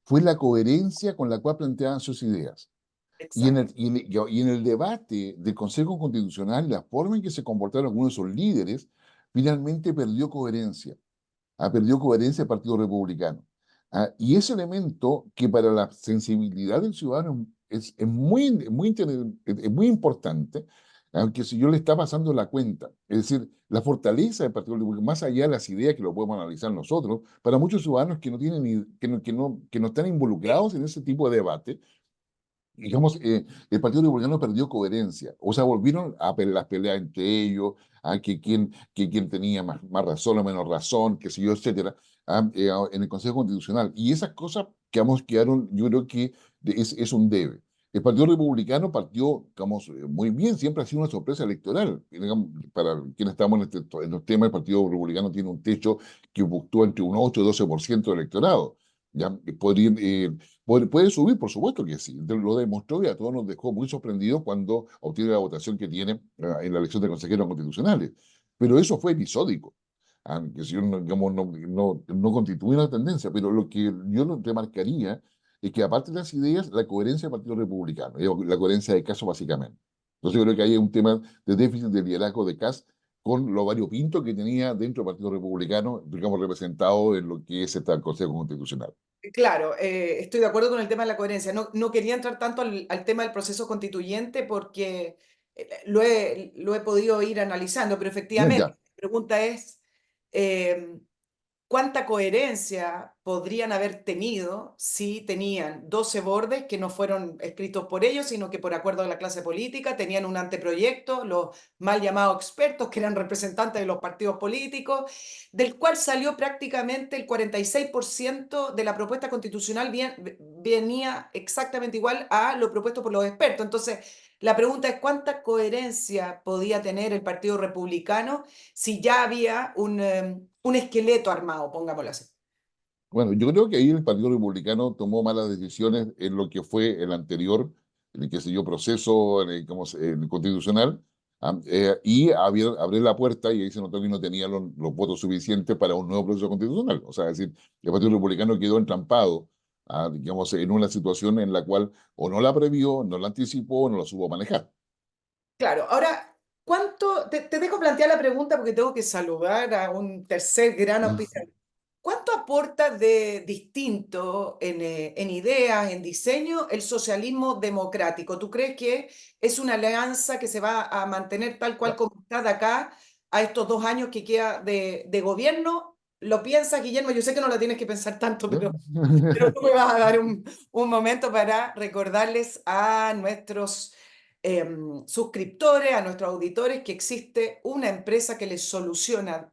fue la coherencia con la cual planteaban sus ideas. Exacto. Y en el debate del Consejo Constitucional, la forma en que se comportaron algunos de sus líderes, finalmente perdió coherencia el Partido Republicano. Y ese elemento que para la sensibilidad del ciudadano es muy importante, aunque si yo le está pasando la cuenta, es decir, la fortaleza del Partido Republicano, más allá de las ideas que lo podemos analizar nosotros, para muchos ciudadanos que no tienen que no están Sí. involucrados en ese tipo de debate, digamos, el Partido Republicano perdió coherencia. O sea, volvieron a las peleas entre ellos, que quién tenía más razón o menos razón, qué sé yo, etcétera, en el Consejo Constitucional. Y esas cosas quedaron, yo creo que es un debe. El Partido Republicano partió, digamos, muy bien, siempre ha sido una sorpresa electoral. Digamos, para quienes estamos en los temas, el Partido Republicano tiene un techo que fluctúa entre un 8 y 12% del electorado. ¿Ya? Puede subir, por supuesto que sí. Lo demostró y a todos nos dejó muy sorprendidos cuando obtiene la votación que tiene en la elección de consejeros constitucionales. Pero eso fue episódico, que si yo digamos, no constituye una tendencia. Pero lo que yo lo remarcaría es que, aparte de las ideas, la coherencia del Partido Republicano, la coherencia de caso, básicamente. Entonces, yo creo que hay un tema de déficit de liderazgo de Kast con lo variopinto que tenía dentro del Partido Republicano, digamos, representado en lo que es este Consejo Constitucional. Claro, estoy de acuerdo con el tema de la coherencia. No quería entrar tanto al tema del proceso constituyente porque lo he podido ir analizando, pero efectivamente, Ya. la pregunta es, eh, ¿cuánta coherencia podrían haber tenido si tenían 12 bordes que no fueron escritos por ellos, sino que por acuerdo de la clase política tenían un anteproyecto, los mal llamados expertos, que eran representantes de los partidos políticos, del cual salió prácticamente el 46% de la propuesta constitucional venía exactamente igual a lo propuesto por los expertos? Entonces, la pregunta es cuánta coherencia podía tener el Partido Republicano si ya había un esqueleto armado, pongámoslo así. Bueno, yo creo que ahí el Partido Republicano tomó malas decisiones en lo que fue el anterior, en el que se dio proceso en el constitucional, y abrió la puerta y ahí se notó que no tenía los votos suficientes para un nuevo proceso constitucional. O sea, es decir, el Partido Republicano quedó entrampado, digamos, en una situación en la cual o no la previó, no la anticipó, o no la supo manejar. Claro, ahora, te dejo plantear la pregunta porque tengo que saludar a un tercer gran auspiciador. ¿Cuánto aporta de distinto en ideas, en diseño, el socialismo democrático? ¿Tú crees que es una alianza que se va a mantener tal cual como está de acá a estos 2 años que queda de gobierno? ¿Lo piensas, Guillermo? Yo sé que no lo tienes que pensar tanto, ¿No? pero tú me vas a dar un momento para recordarles a nuestros suscriptores, a nuestros auditores, que existe una empresa que les soluciona,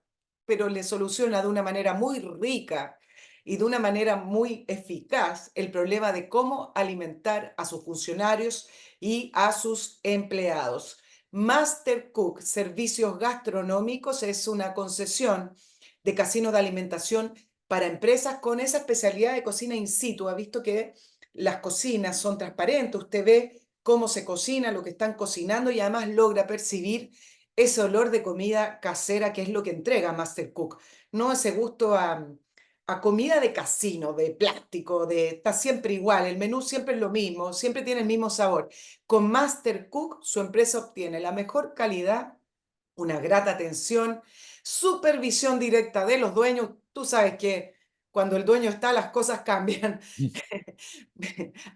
pero les soluciona de una manera muy rica y de una manera muy eficaz el problema de cómo alimentar a sus funcionarios y a sus empleados. Master Cook Servicios Gastronómicos es una concesión de casinos de alimentación para empresas con esa especialidad de cocina in situ. Ha visto que las cocinas son transparentes, usted ve cómo se cocina, lo que están cocinando y además logra percibir ese olor de comida casera que es lo que entrega Master Cook. No ese gusto a comida de casino, de plástico, está siempre igual, el menú siempre es lo mismo, siempre tiene el mismo sabor. Con Master Cook su empresa obtiene la mejor calidad, una grata atención, supervisión directa de los dueños. Tú sabes que cuando el dueño está, las cosas cambian.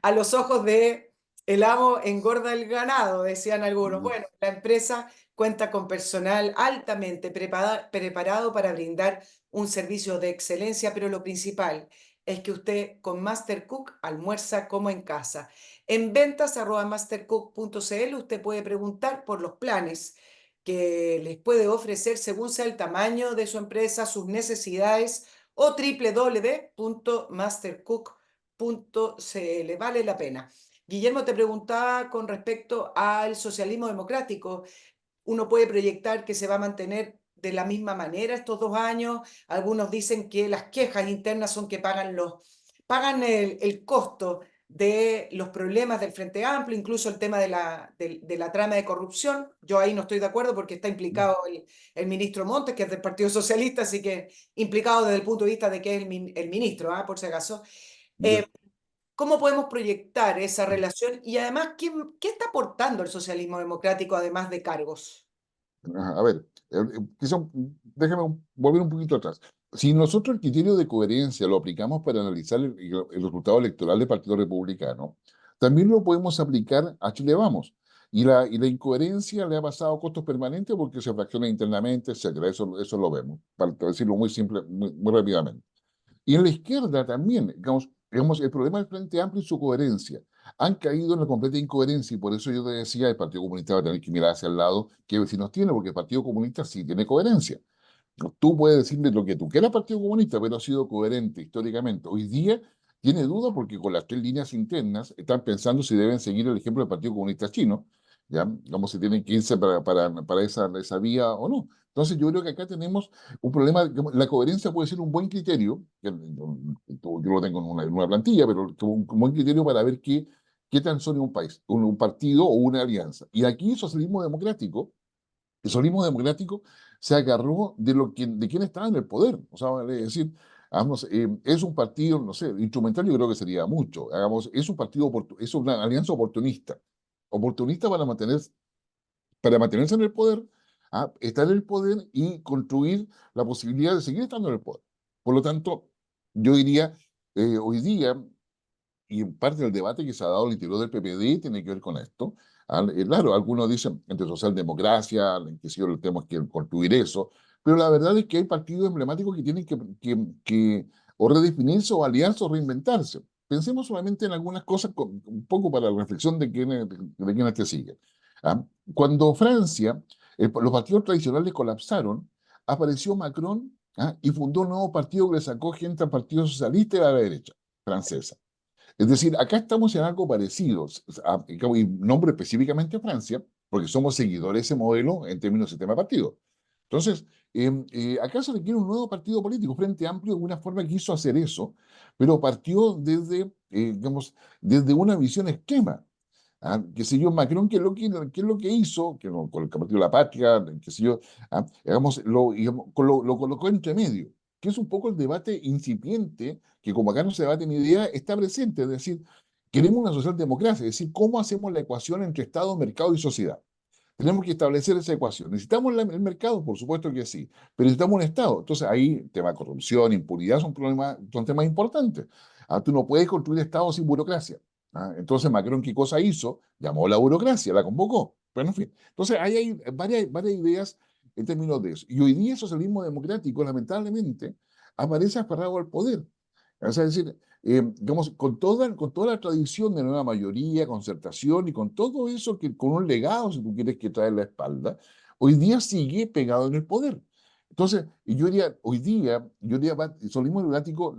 A los ojos de el amo engorda el ganado, decían algunos. Bueno, la empresa cuenta con personal altamente preparado para brindar un servicio de excelencia, pero lo principal, es que usted con Mastercook almuerza como en casa. En ventas@mastercook.cl usted puede preguntar por los planes que les puede ofrecer según sea el tamaño de su empresa, sus necesidades, o www.mastercook.cl. Vale la pena. Guillermo te preguntaba con respecto al socialismo democrático. Uno puede proyectar que se va a mantener de la misma manera estos 2 años. Algunos dicen que las quejas internas son que pagan el costo de los problemas del Frente Amplio, incluso el tema de la trama de corrupción. Yo ahí no estoy de acuerdo porque está implicado el ministro Montes, que es del Partido Socialista, así que implicado desde el punto de vista de que es el ministro, por si acaso. Ya. ¿Cómo podemos proyectar esa relación? Y además, ¿qué está aportando el socialismo democrático además de cargos? A ver, déjame volver un poquito atrás. Si nosotros el criterio de coherencia lo aplicamos para analizar el resultado electoral del Partido Republicano, también lo podemos aplicar a Chile Vamos. Y la incoherencia le ha pasado costos permanentes porque se fracciona internamente, etcétera. Eso lo vemos, para decirlo muy simple, muy rápidamente. Y en la izquierda también, digamos, el problema del Frente Amplio y su coherencia. Han caído en la completa incoherencia y por eso yo te decía, el Partido Comunista va a tener que mirar hacia el lado qué vecinos tiene, porque el Partido Comunista sí tiene coherencia. Tú puedes decirle lo que tú quieras al Partido Comunista, pero ha sido coherente históricamente. Hoy día tiene duda porque con las tres líneas internas están pensando si deben seguir el ejemplo del Partido Comunista chino, ¿ya? Como si tienen que irse para esa vía o no. Entonces yo creo que acá tenemos un problema, digamos, la coherencia puede ser un buen criterio, yo lo tengo en una plantilla, pero un buen criterio para ver qué tan sólido un país, un partido o una alianza. Y aquí el socialismo democrático se agarró de quien estaba en el poder. O sea, es decir, vamos, es un partido, no sé, instrumental yo creo que sería mucho. Hagamos, es un partido, es una alianza oportunista. Oportunista para mantenerse en el poder, estar en el poder y construir la posibilidad de seguir estando en el poder. Por lo tanto, yo diría, hoy día y en parte del debate que se ha dado al interior del PPD tiene que ver con esto. Claro, algunos dicen entre socialdemocracia, que si el tema es que construir eso, pero la verdad es que hay partidos emblemáticos que tienen que o redefinirse o aliarse o reinventarse. Pensemos solamente en algunas cosas, un poco para la reflexión de quienes te siguen. ¿Ah? Cuando Francia, los partidos tradicionales colapsaron, apareció Macron, y fundó un nuevo partido que le sacó gente al Partido Socialista y a la derecha francesa. Es decir, acá estamos en algo parecido, y nombro específicamente a Francia, porque somos seguidores de ese modelo en términos de sistema de partido. Entonces, acá se requiere un nuevo partido político. Frente Amplio de alguna forma quiso hacer eso, pero partió desde una visión esquema. Qué sé yo, Macron, ¿qué es lo que hizo? Con el Partido de la Patria, qué sé yo, lo colocó entre medio, que es un poco el debate incipiente, que como acá no se debate ni idea, está presente, es decir, queremos una socialdemocracia, es decir, ¿cómo hacemos la ecuación entre Estado, mercado y sociedad? Tenemos que establecer esa ecuación. ¿Necesitamos el mercado? Por supuesto que sí, pero necesitamos un Estado. Entonces ahí, tema de corrupción, impunidad son temas importantes. Tú no puedes construir Estado sin burocracia. Entonces Macron, ¿qué cosa hizo? Llamó a la burocracia, la convocó. Pero en fin, entonces ahí hay varias ideas en términos de eso. Y hoy día el socialismo democrático, lamentablemente, aparece aferrado al poder. O sea, es decir, digamos, con toda la tradición de nueva mayoría, concertación y con todo eso, con un legado, si tú quieres, que trae en la espalda, hoy día sigue pegado en el poder. Entonces, y yo diría, socialismo democrático,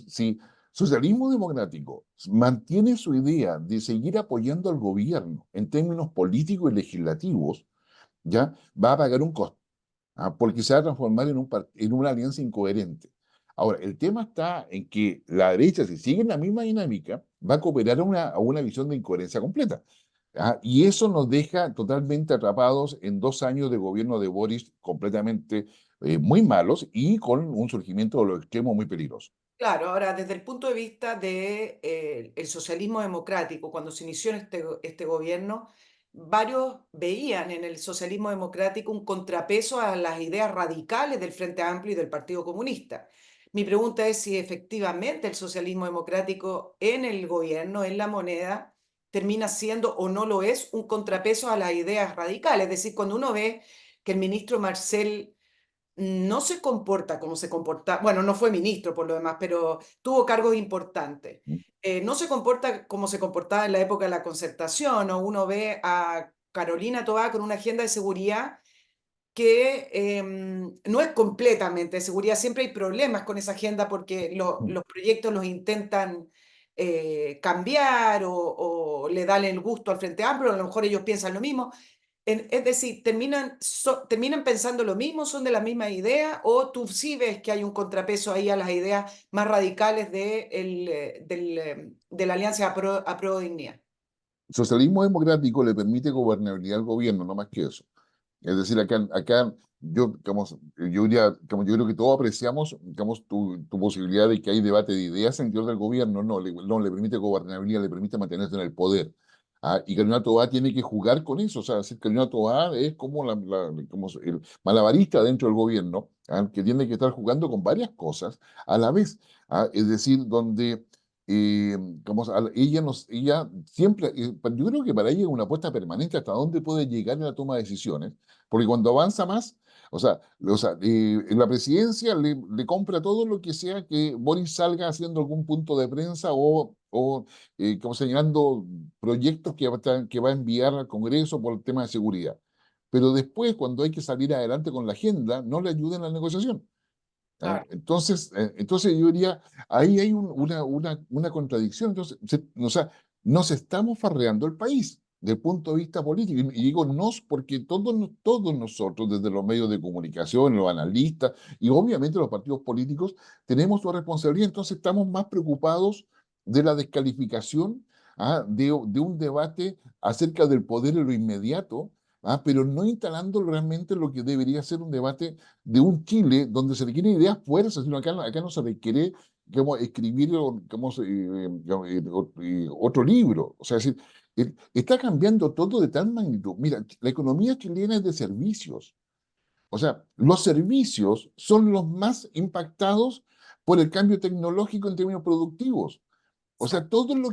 si socialismo democrático mantiene su idea de seguir apoyando al gobierno en términos políticos y legislativos, ya va a pagar un costo. Porque se va a transformar en una alianza incoherente. Ahora, el tema está en que la derecha, si sigue en la misma dinámica, va a cooperar a una visión de incoherencia completa. Y eso nos deja totalmente atrapados en 2 años de gobierno de Boris completamente muy malos y con un surgimiento de los extremos muy peligroso. Claro, ahora desde el punto de vista del socialismo democrático, cuando se inició en este gobierno, varios veían en el socialismo democrático un contrapeso a las ideas radicales del Frente Amplio y del Partido Comunista. Mi pregunta es si efectivamente el socialismo democrático en el gobierno, en la moneda, termina siendo o no lo es un contrapeso a las ideas radicales. Es decir, cuando uno ve que el ministro Marcel no se comporta como se comporta, bueno, no fue ministro por lo demás, pero tuvo cargos importantes. ¿Mm? No se comporta como se comportaba en la época de la concertación, o uno ve a Carolina Toá con una agenda de seguridad que no es completamente de seguridad, siempre hay problemas con esa agenda porque ¿Mm? los proyectos los intentan cambiar o le dan el gusto al Frente Amplio, a lo mejor ellos piensan lo mismo. Es decir, terminan pensando lo mismo, son de la misma idea, o tú sí ves que hay un contrapeso ahí a las ideas más radicales de la Alianza Apruebo Dignidad. Socialismo democrático le permite gobernabilidad al gobierno, no más que eso. Es decir, acá yo, digamos, yo diría, digamos, yo creo que todos apreciamos, digamos, tu posibilidad de que hay debate de ideas en el interior del gobierno. No, le permite gobernabilidad, le permite mantenerse en el poder. Y Carolina Toá tiene que jugar con eso. O sea, decir, Carolina Toá es como, como el malabarista dentro del gobierno, que tiene que estar jugando con varias cosas a la vez. Es decir, donde ella siempre, yo creo que para ella es una apuesta permanente hasta dónde puede llegar en la toma de decisiones, porque cuando avanza más, en la presidencia le compra todo lo que sea que Boris salga haciendo algún punto de prensa o como señalando proyectos que va a enviar al Congreso por el tema de seguridad. Pero después, cuando hay que salir adelante con la agenda, no le ayuda en la negociación. Claro. Entonces yo diría, ahí hay una contradicción. Entonces, o sea, nos estamos farreando el país desde el punto de vista político. Y digo nos porque todos nosotros, desde los medios de comunicación, los analistas y obviamente los partidos políticos, tenemos su responsabilidad. Entonces estamos más preocupados de la descalificación, de un debate acerca del poder en lo inmediato, pero no instalando realmente lo que debería ser un debate de un Chile donde se requieren ideas fuerzas, sino acá no se requiere digamos, escribir otro libro. O sea, es decir, está cambiando todo de tal magnitud. Mira, la economía chilena es de servicios. O sea, los servicios son los más impactados por el cambio tecnológico en términos productivos. O sea, todo lo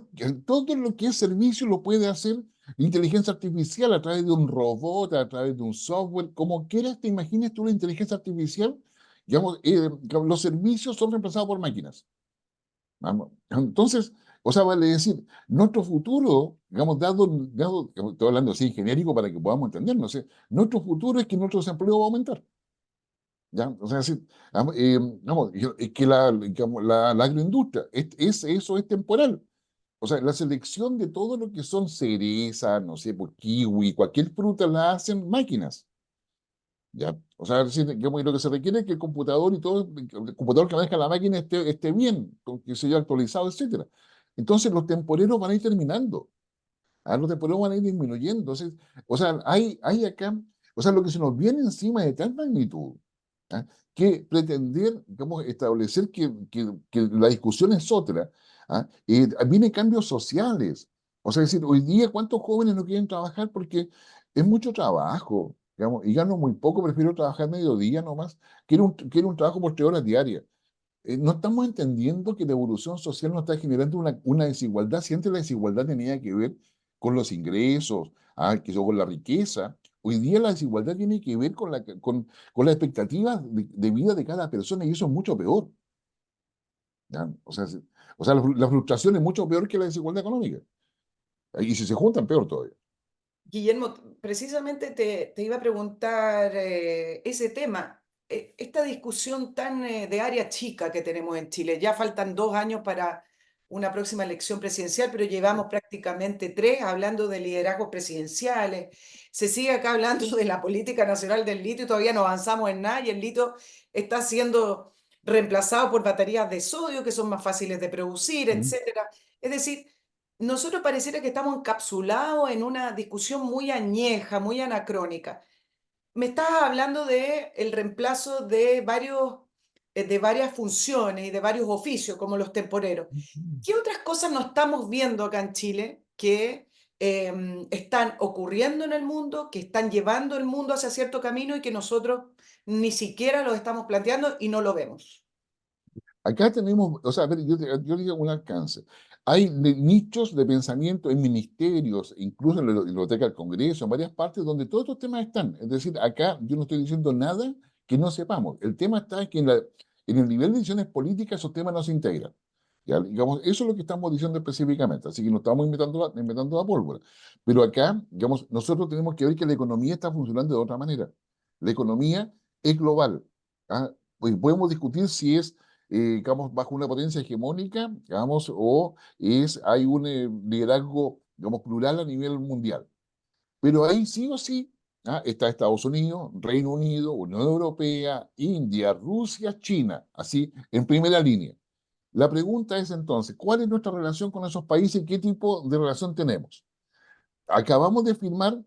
que es servicio lo puede hacer inteligencia artificial a través de un robot, a través de un software, como quieras te imagines tú la inteligencia artificial. Digamos, los servicios son reemplazados por máquinas. Vamos. Entonces, o sea, vale decir, nuestro futuro, digamos, estoy hablando así genérico para que podamos entender, no sé, nuestro futuro es que nuestro desempleo va a aumentar. ¿Ya? O sea, sí, es que digamos, la agroindustria, eso es temporal. O sea, la selección de todo lo que son cereza, no sé, pues, kiwi, cualquier fruta la hacen máquinas. ¿Ya? O sea, sí, digamos, lo que se requiere es que el computador y todo, el computador que maneja la máquina esté bien, que se haya actualizado, etcétera. Entonces los temporeros van a ir terminando, los temporeros van a ir disminuyendo. Entonces, o sea, hay acá, o sea, lo que se nos viene encima de tal magnitud, ¿ah? Que pretender, digamos, establecer que la discusión es otra, viene cambios sociales. O sea, es decir, hoy día, ¿cuántos jóvenes no quieren trabajar porque es mucho trabajo? Digamos, y gano muy poco, prefiero trabajar mediodía nomás. Quiero un trabajo por 3 horas diarias. No estamos entendiendo que la evolución social nos está generando una desigualdad. Si antes la desigualdad tenía que ver con los ingresos, con la riqueza, hoy día la desigualdad tiene que ver con las expectativas de vida de cada persona y eso es mucho peor. ¿Ya? O sea, la frustración es mucho peor que la desigualdad económica. Y si se juntan, peor todavía. Guillermo, precisamente te iba a preguntar ese tema, esta discusión tan de área chica que tenemos en Chile. Ya faltan 2 años para una próxima elección presidencial, pero llevamos prácticamente 3 hablando de liderazgos presidenciales. Se sigue acá hablando de la política nacional del litio y todavía no avanzamos en nada y el litio está siendo reemplazado por baterías de sodio que son más fáciles de producir, ¿Mm? etcétera. Es decir, nosotros pareciera que estamos encapsulados en una discusión muy añeja, muy anacrónica. Me estabas hablando de el reemplazo de varias funciones y de varios oficios, como los temporeros. ¿Qué otras cosas no estamos viendo acá en Chile que están ocurriendo en el mundo, que están llevando el mundo hacia cierto camino y que nosotros ni siquiera lo estamos planteando y no lo vemos? Acá tenemos, o sea, a ver, yo digo un alcance. Hay nichos de pensamiento en ministerios, incluso en la Biblioteca del Congreso, en varias partes donde todos estos temas están. Es decir, acá yo no estoy diciendo nada que no sepamos. El tema está en que en el nivel de decisiones políticas esos temas no se integran. ¿Ya? Digamos, eso es lo que estamos diciendo específicamente, así que no estamos inventando la pólvora. Pero acá, digamos, nosotros tenemos que ver que la economía está funcionando de otra manera. La economía es global. ¿Ah? Pues podemos discutir si es, digamos, bajo una potencia hegemónica, digamos, o hay un liderazgo, digamos, plural a nivel mundial. Pero ahí sí o sí está Estados Unidos, Reino Unido, Unión Europea, India, Rusia, China, así en primera línea. La pregunta es entonces, ¿cuál es nuestra relación con esos países y qué tipo de relación tenemos? Acabamos de firmar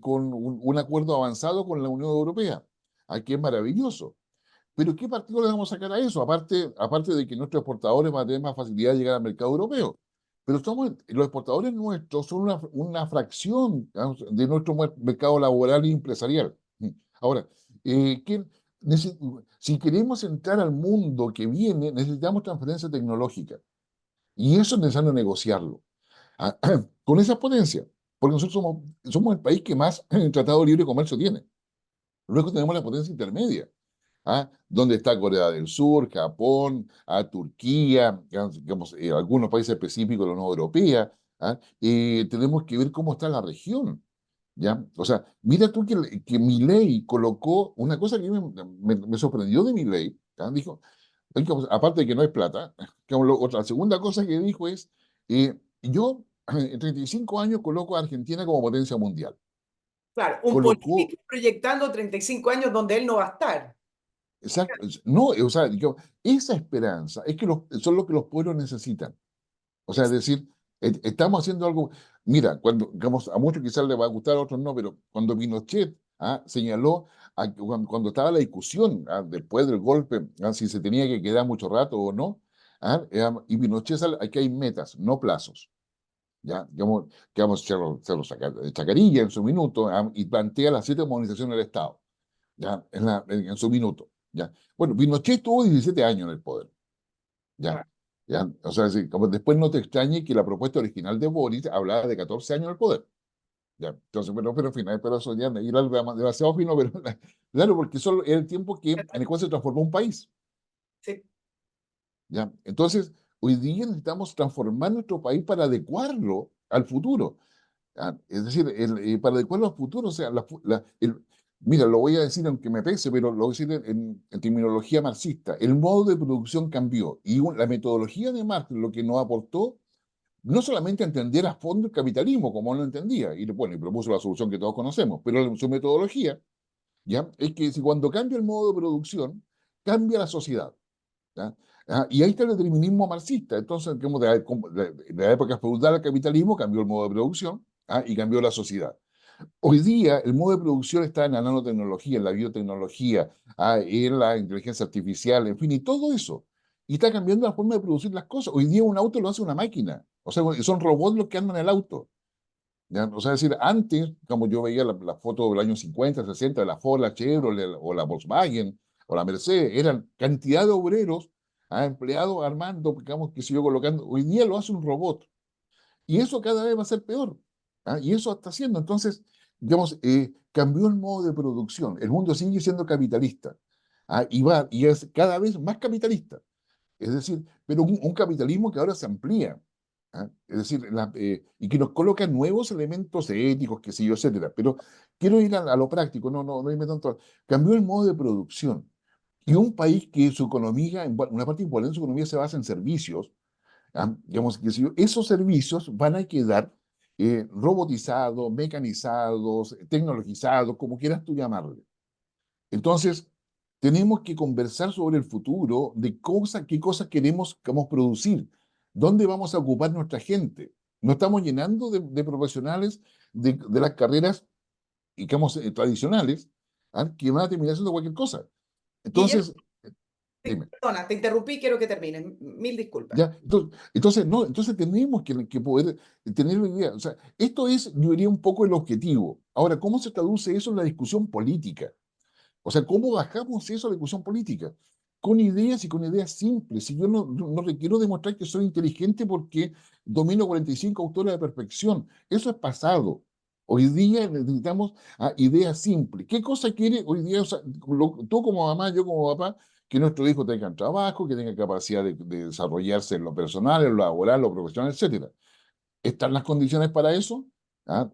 con un acuerdo avanzado con la Unión Europea. Aquí es maravilloso. Pero ¿qué partido le vamos a sacar a eso? Aparte de que nuestros exportadores van a tener más facilidad de llegar al mercado europeo. Pero los exportadores nuestros son una fracción, digamos, de nuestro mercado laboral y empresarial. Ahora, ¿qué si queremos entrar al mundo que viene, necesitamos transferencia tecnológica. Y eso es necesario negociarlo ah, con esa potencia. Porque nosotros somos el país que más tratado de libre comercio tiene. Luego tenemos la potencia intermedia. Donde está Corea del Sur, Japón, Turquía, digamos, algunos países específicos de la Unión Europea. Tenemos que ver cómo está la región. ¿Ya? O sea, mira tú que Milei colocó una cosa que me sorprendió de Milei. Dijo, aparte de que no es plata, la segunda cosa que dijo es, yo en 35 años coloco a Argentina como potencia mundial. Claro, un Colocó político proyectando 35 años donde él no va a estar. Exacto. No, o sea, esa esperanza es que son lo que los pueblos necesitan. O sea, es decir, estamos haciendo algo. Mira, digamos, a muchos quizás les va a gustar, a otros no, pero cuando Pinochet señaló cuando estaba la discusión después del golpe, si se tenía que quedar mucho rato o no, y Pinochet aquí hay metas, no plazos. ¿Ya? Digamos, Chacarilla en su minuto y plantea las 7 movilizaciones del Estado. ¿Ya? En su minuto. ¿Ya? Bueno, Pinochet tuvo 17 años en el poder. ¿Ya? Claro. ¿Ya? O sea, como después no te extrañe que la propuesta original de Boris hablaba de 14 años en el poder. ¿Ya? Entonces, pero en fin, pero eso ya ir algo demasiado fino, pero claro, porque solo era el tiempo en el cual se transformó un país. Sí. ¿Ya? Entonces, hoy día necesitamos transformar nuestro país para adecuarlo al futuro. Es decir, para adecuarlo al futuro, o sea, mira, lo voy a decir aunque me pese, pero lo voy a decir en terminología marxista. El modo de producción cambió y la metodología de Marx lo que nos aportó no solamente a entender a fondo el capitalismo como él lo entendía, y bueno, y propuso la solución que todos conocemos, pero su metodología ¿ya? Es que si cuando cambia el modo de producción, cambia la sociedad. ¿Ya? Y ahí está el determinismo marxista. Entonces, como de la época feudal al capitalismo, cambió el modo de producción y cambió la sociedad. Hoy día el modo de producción está en la nanotecnología, en la biotecnología, en la inteligencia artificial, en fin, y todo eso. Y está cambiando la forma de producir las cosas. Hoy día un auto lo hace una máquina. O sea, son robots los que andan en el auto. ¿Ya? O sea, es decir, antes, como yo veía la foto del año 50, 60 de la Ford, la Chevrolet o la Volkswagen o la Mercedes, eran cantidad de obreros, empleados armando, digamos, que se yo colocando. Hoy día lo hace un robot. Y eso cada vez va a ser peor. Y eso está haciendo. Entonces, digamos, cambió el modo de producción. El mundo sigue siendo capitalista. Y es cada vez más capitalista. Es decir, pero un capitalismo que ahora se amplía. Es decir, y que nos coloca nuevos elementos éticos, qué sé yo, etcétera. Pero quiero ir a lo práctico, no irme tanto. Cambió el modo de producción. Y un país que su economía, una parte importante de su economía se basa en servicios, digamos que si esos servicios van a quedar robotizados, mecanizados, tecnologizados, como quieras tú llamarle. Entonces, tenemos que conversar sobre el futuro de qué cosas queremos producir, dónde vamos a ocupar nuestra gente. No estamos llenando de profesionales de las carreras, digamos, tradicionales, que van a terminar haciendo cualquier cosa. Guillermo, Entonces, dime. perdona, te interrumpí, quiero que termines. Mil disculpas. ¿Ya? Entonces tenemos que poder tener una idea. O sea, esto es, yo diría, un poco el objetivo. Ahora, ¿cómo se traduce eso en la discusión política? O sea, ¿cómo bajamos eso a la discusión política? Con ideas y con ideas simples. Si yo no requiero demostrar que soy inteligente porque domino 45 autores de perfección. Eso es pasado. Hoy día necesitamos ideas simples. ¿Qué cosa quiere hoy día? O sea, tú como mamá, yo como papá, que nuestro hijo tenga trabajo, que tenga capacidad de desarrollarse en lo personal, en lo laboral, en lo profesional, etcétera. ¿Están las condiciones para eso?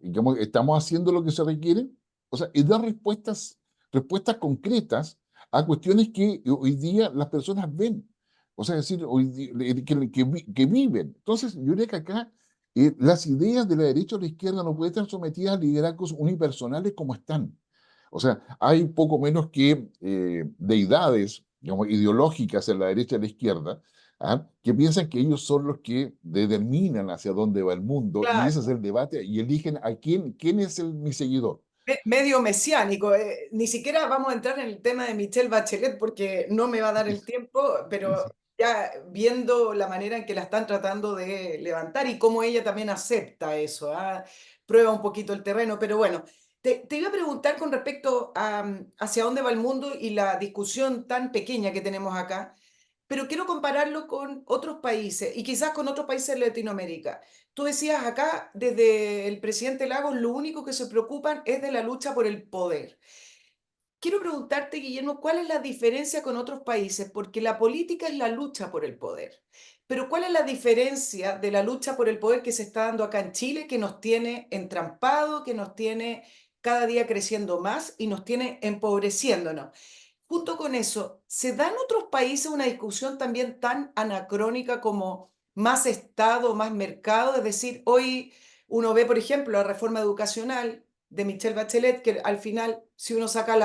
Digamos, ¿estamos haciendo lo que se requiere? O sea, y dar respuestas concretas a cuestiones que hoy día las personas ven. O sea, es decir, que viven. Entonces, yo diría que acá las ideas de la derecha o la izquierda no pueden estar sometidas a liderazgos unipersonales como están. O sea, hay poco menos que deidades, digamos, ideológicas en la derecha y la izquierda, que piensan que ellos son los que determinan hacia dónde va el mundo y ese es Claro. el debate y eligen a quién es mi seguidor. Medio mesiánico. Ni siquiera vamos a entrar en el tema de Michelle Bachelet porque no me va a dar el tiempo, pero ya viendo la manera en que la están tratando de levantar y cómo ella también acepta eso, prueba un poquito el terreno, pero bueno, te iba a preguntar con respecto a hacia dónde va el mundo y la discusión tan pequeña que tenemos acá, pero quiero compararlo con otros países y quizás con otros países de Latinoamérica. Tú decías acá, desde el presidente Lagos, lo único que se preocupan es de la lucha por el poder. Quiero preguntarte, Guillermo, ¿cuál es la diferencia con otros países? Porque la política es la lucha por el poder. Pero ¿cuál es la diferencia de la lucha por el poder que se está dando acá en Chile, que nos tiene entrampado, que nos tiene cada día creciendo más y nos tiene empobreciéndonos? Junto con eso, ¿se da en otros países una discusión también tan anacrónica como más Estado, más mercado? Es decir, hoy uno ve, por ejemplo, la reforma educacional de Michelle Bachelet, que al final, si uno saca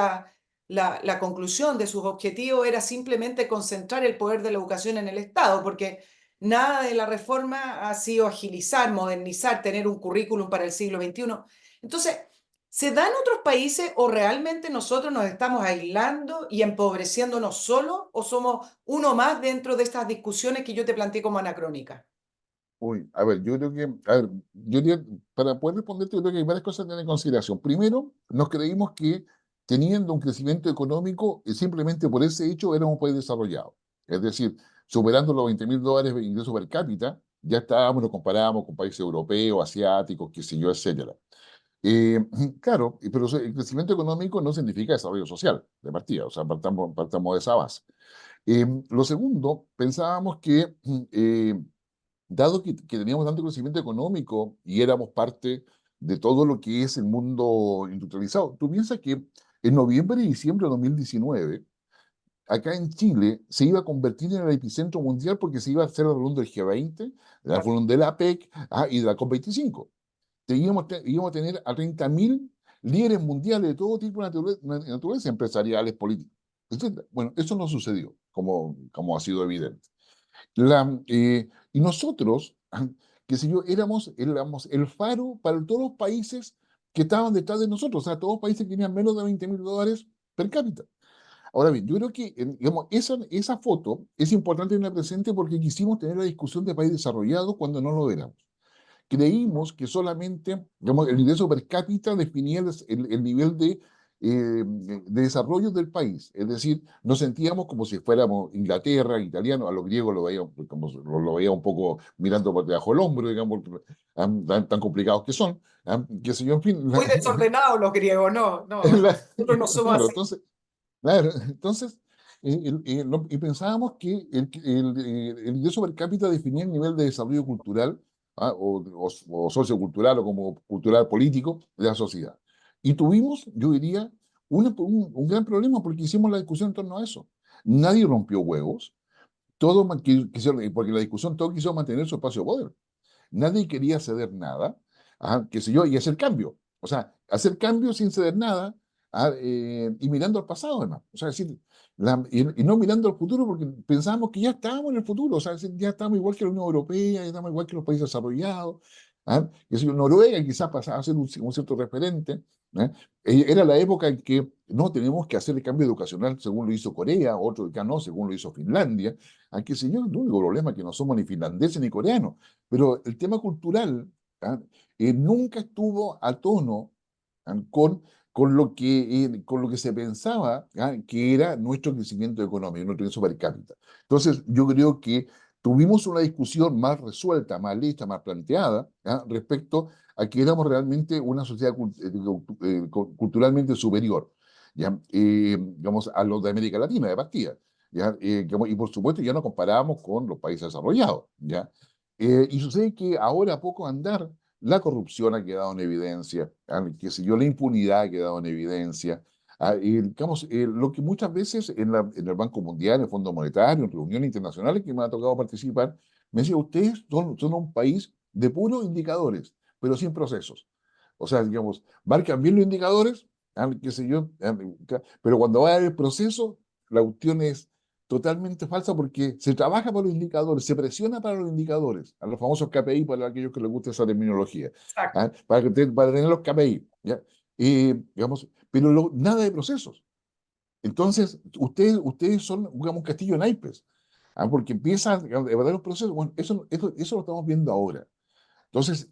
la conclusión de sus objetivos, era simplemente concentrar el poder de la educación en el Estado, porque nada de la reforma ha sido agilizar, modernizar, tener un currículum para el siglo XXI. Entonces, ¿se da en otros países o realmente nosotros nos estamos aislando y empobreciéndonos solos o somos uno más dentro de estas discusiones que yo te planteé como anacrónicas? Uy, a ver, yo creo que, a ver, yo diría, para poder responderte, yo creo que hay varias cosas a tener en consideración. Primero, nos creímos que teniendo un crecimiento económico, simplemente por ese hecho éramos un país desarrollado. Es decir, superando los $20.000 de ingreso per cápita, ya estábamos, nos comparábamos con países europeos, asiáticos, qué sé yo, etcétera. Eh, claro, pero el crecimiento económico no significa desarrollo social, de partida, o sea, partamos de esa base. Lo segundo, pensábamos que dado que teníamos tanto crecimiento económico y éramos parte de todo lo que es el mundo industrializado, tú piensas que en noviembre y diciembre de 2019, acá en Chile se iba a convertir en el epicentro mundial porque se iba a hacer la reunión del G20, la reunión de la APEC y de la COP25. Íbamos a tener a 30.000 líderes mundiales de todo tipo de naturaleza, empresariales, políticos, etc. Bueno, eso no sucedió, como ha sido evidente. Y nosotros, qué sé yo, éramos el faro para todos los países que estaban detrás de nosotros, o sea, todos los países que tenían menos de $20.000 per cápita. Ahora bien, yo creo que digamos, esa foto es importante tenerla presente porque quisimos tener la discusión de país desarrollado cuando no lo éramos. Creímos que solamente digamos, el ingreso per cápita definía el nivel de desarrollo del país. Es decir, nos sentíamos como si fuéramos Inglaterra, italianos, a los griegos lo veía, como, lo veía un poco mirando por debajo del hombro, digamos, tan complicados que son. Qué sé yo, en fin. Muy desordenados los griegos, no, no, la- nosotros no somos claro, así. entonces, claro, entonces, y pensábamos que el ingreso per cápita definía el nivel de desarrollo cultural o sociocultural o como cultural político de la sociedad. Y tuvimos, yo diría, un gran problema porque hicimos la discusión en torno a eso. Nadie rompió huevos, porque la discusión todo quiso mantener su espacio de poder. Nadie quería ceder nada, qué sé yo, y hacer cambio. O sea, hacer cambio sin ceder nada y mirando al pasado, además. O sea, decir, y no mirando al futuro porque pensábamos que ya estábamos en el futuro. O sea, ya estamos igual que la Unión Europea, ya estamos igual que los países desarrollados. Qué sé yo, Noruega quizás pasaba a ser un cierto referente. ¿eh? Era la época en que no tenemos que hacer el cambio educacional según lo hizo Corea, otro ya no, según lo hizo Finlandia. Qué sé yo, el único problema es que no somos ni finlandeses ni coreanos. Pero el tema cultural nunca estuvo a tono ¿ah? Con lo que se pensaba que era nuestro crecimiento económico, nuestro ingreso per cápita. Entonces, yo creo que tuvimos una discusión más resuelta, más lista, más planteada respecto a que éramos realmente una sociedad culturalmente superior, ¿ya? Digamos, a los de América Latina de partida, ¿ya? Y por supuesto ya nos comparábamos con los países desarrollados, ¿ya? Y sucede que ahora a poco andar, la corrupción ha quedado en evidencia, qué sé yo, la impunidad ha quedado en evidencia. Digamos, lo que muchas veces en el Banco Mundial, en el Fondo Monetario, en reuniones internacionales que me ha tocado participar, me decía, ustedes son un país de puros indicadores, pero sin procesos. O sea, digamos, marcan bien los indicadores, qué sé yo, pero cuando va a haber el proceso, la cuestión es totalmente falsa porque se trabaja para los indicadores, se presiona para los indicadores, a los famosos KPI para aquellos que les gusta esa terminología, Exacto. para tener los KPI, ¿ya? Digamos, pero nada de procesos. Entonces, ustedes son, digamos, un castillo en naipes, porque empiezan a evaluar los procesos. Bueno, eso lo estamos viendo ahora. Entonces,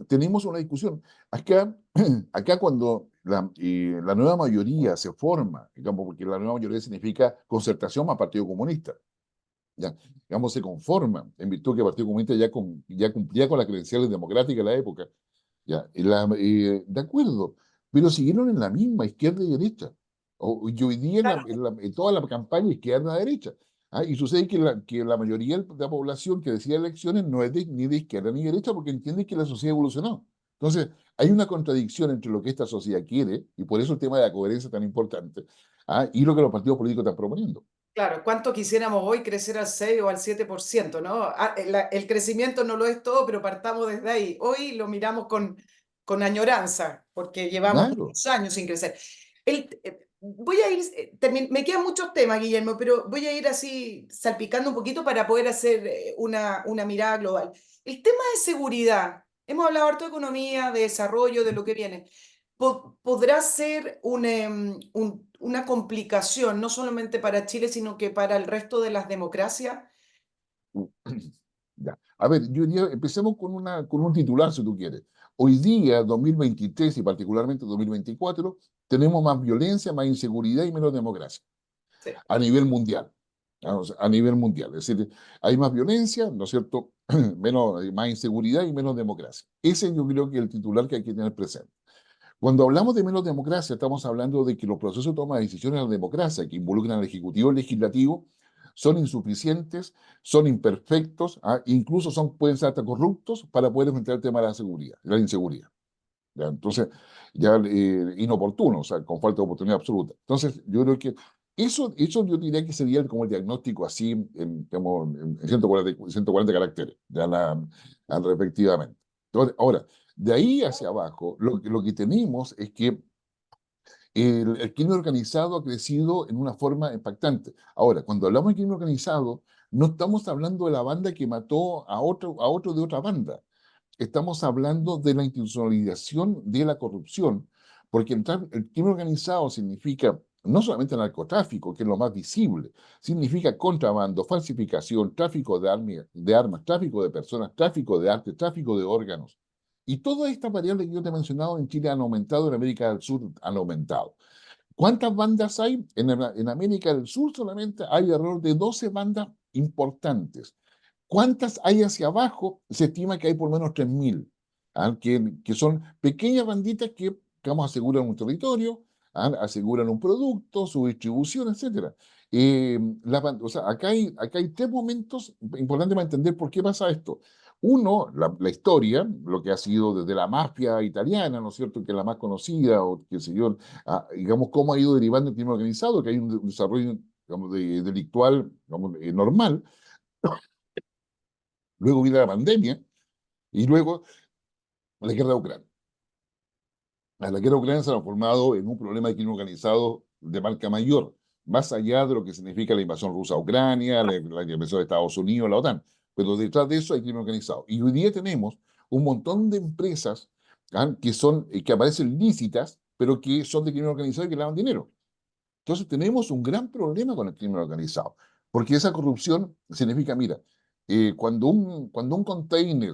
tenemos una discusión. Acá, acá cuando la nueva mayoría se forma, digamos, porque la nueva mayoría significa concertación más Partido Comunista, ya, digamos, se conforma en virtud que el Partido Comunista ya cumplía con las credenciales democráticas de la época, ya, de acuerdo, pero siguieron en la misma izquierda y derecha. Y hoy día en toda la campaña izquierda-derecha. Y sucede que la mayoría de la población que decide elecciones no es ni de izquierda ni derecha porque entiende que la sociedad evolucionó. Entonces, hay una contradicción entre lo que esta sociedad quiere, y por eso el tema de la coherencia es tan importante, y lo que los partidos políticos están proponiendo. Claro, ¿cuánto quisiéramos hoy crecer al 6 o al 7%, ¿no? El crecimiento no lo es todo, pero partamos desde ahí. Hoy lo miramos con añoranza, porque llevamos Claro. muchos años sin crecer. Voy a ir, me quedan muchos temas, Guillermo, pero voy a ir así salpicando un poquito para poder hacer una mirada global. El tema de seguridad, hemos hablado harto de economía, de desarrollo, de lo que viene. Podrá ser una complicación, no solamente para Chile, sino que para el resto de las democracias. Ya. A ver, yo diría, empecemos con un titular, si tú quieres. Hoy día, 2023 y particularmente 2024, tenemos más violencia, más inseguridad y menos democracia Sí. a nivel mundial. O sea, a nivel mundial. Es decir, hay más violencia, ¿no es cierto? Más inseguridad y menos democracia. Ese yo creo que es el titular que hay que tener presente. Cuando hablamos de menos democracia, estamos hablando de que los procesos de toma de decisiones en la democracia que involucran al Ejecutivo y al Legislativo son insuficientes, son imperfectos, incluso pueden ser hasta corruptos para poder enfrentar el tema de la seguridad, la inseguridad. ¿Ya? Entonces, ya inoportuno, o sea, con falta de oportunidad absoluta. Entonces, yo creo que eso yo diría que sería como el diagnóstico así, digamos, en 140 caracteres, respectivamente. Entonces, ahora, de ahí hacia abajo, lo que tenemos es que el crimen organizado ha crecido en una forma impactante. Ahora, cuando hablamos de crimen organizado, no estamos hablando de la banda que mató a otro de otra banda. Estamos hablando de la institucionalización de la corrupción, porque el crimen organizado significa no solamente narcotráfico, que es lo más visible, significa contrabando, falsificación, tráfico de armas, tráfico de personas, tráfico de arte, tráfico de órganos. Y todas estas variables que yo te he mencionado en Chile han aumentado, en América del Sur han aumentado. ¿Cuántas bandas hay? En América del Sur solamente hay alrededor de 12 bandas importantes. ¿Cuántas hay hacia abajo? Se estima que hay por lo menos 3.000, que son pequeñas banditas que, digamos, aseguran un territorio, aseguran un producto, su distribución, etcétera. O sea, acá hay tres momentos importantes para entender por qué pasa esto. Uno, la historia, lo que ha sido desde la mafia italiana, ¿no es cierto?, que es la más conocida, o qué sé yo, digamos, cómo ha ido derivando el crimen organizado, que hay un desarrollo, digamos, delictual, digamos, normal. Luego viene la pandemia y luego la guerra de Ucrania. La guerra de Ucrania se ha transformado en un problema de crimen organizado de marca mayor, más allá de lo que significa la invasión rusa a Ucrania, la invasión de Estados Unidos, la OTAN. Pero detrás de eso hay crimen organizado. Y hoy día tenemos un montón de empresas que aparecen lícitas, pero que son de crimen organizado y que lavan dinero. Entonces tenemos un gran problema con el crimen organizado, porque esa corrupción significa, mira, cuando un container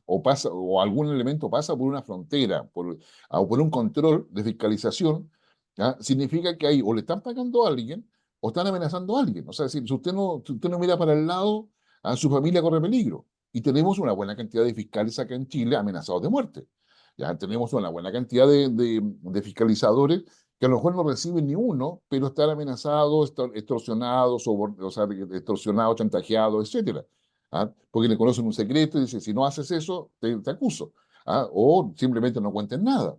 o algún elemento pasa por una frontera o por un control de fiscalización, significa que ahí o le están pagando a alguien o están amenazando a alguien. O sea, si usted no mira para el lado, su familia corre peligro. Y tenemos una buena cantidad de fiscales acá en Chile amenazados de muerte. Ya tenemos una buena cantidad de fiscalizadores que a lo mejor no reciben ni uno, pero están amenazados, extorsionados, o sea, extorsionados, chantajeados, etcétera. ¿Ah? Porque le conocen un secreto y dicen, si no haces eso, te acuso. ¿Ah? O simplemente no cuentes nada,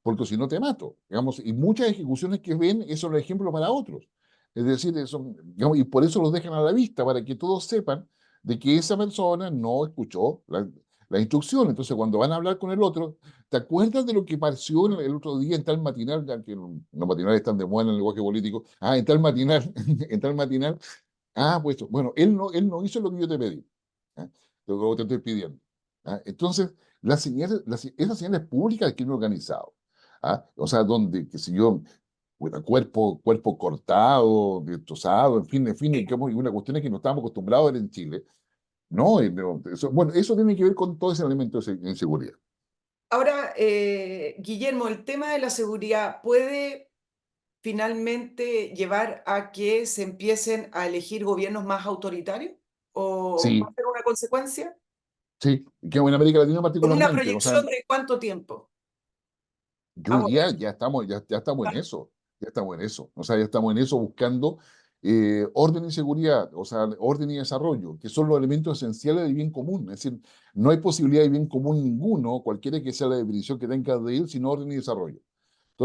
porque si no te mato. Digamos, y muchas ejecuciones que ven, eso es un ejemplo para otros. Es decir, eso, digamos, y por eso los dejan a la vista, para que todos sepan de que esa persona no escuchó la instrucción. Entonces, cuando van a hablar con el otro, ¿te acuerdas de lo que pareció el otro día en tal matinal? Ya que los matinales están de moda en el lenguaje político. Ah, en tal matinal, en tal matinal. Ah, pues bueno, él no hizo lo que yo te pedí. ¿Ah? Lo que te estoy pidiendo. ¿Ah? Entonces, esas señales públicas del crimen organizado. ¿Ah? O sea, donde, qué sé yo, bueno, cuerpo cortado, destrozado, en fin, y una cuestión que no estamos acostumbrados a ver en Chile. No, bueno, eso tiene que ver con todo ese elemento de inseguridad. Ahora, Guillermo, el tema de la seguridad puede finalmente llevar a que se empiecen a elegir gobiernos más autoritarios, o va Sí, a ser una consecuencia sí, que en América Latina con una particularmente, o sea, proyección de cuánto tiempo. yo Ah, hoy bueno, día ya estamos en eso, ya estamos en eso, o sea, ya estamos en eso buscando orden y seguridad, o sea, orden y desarrollo, que son los elementos esenciales del bien común. Es decir, no hay posibilidad de bien común ninguno, cualquiera que sea la definición que tenga de él, sino orden y desarrollo.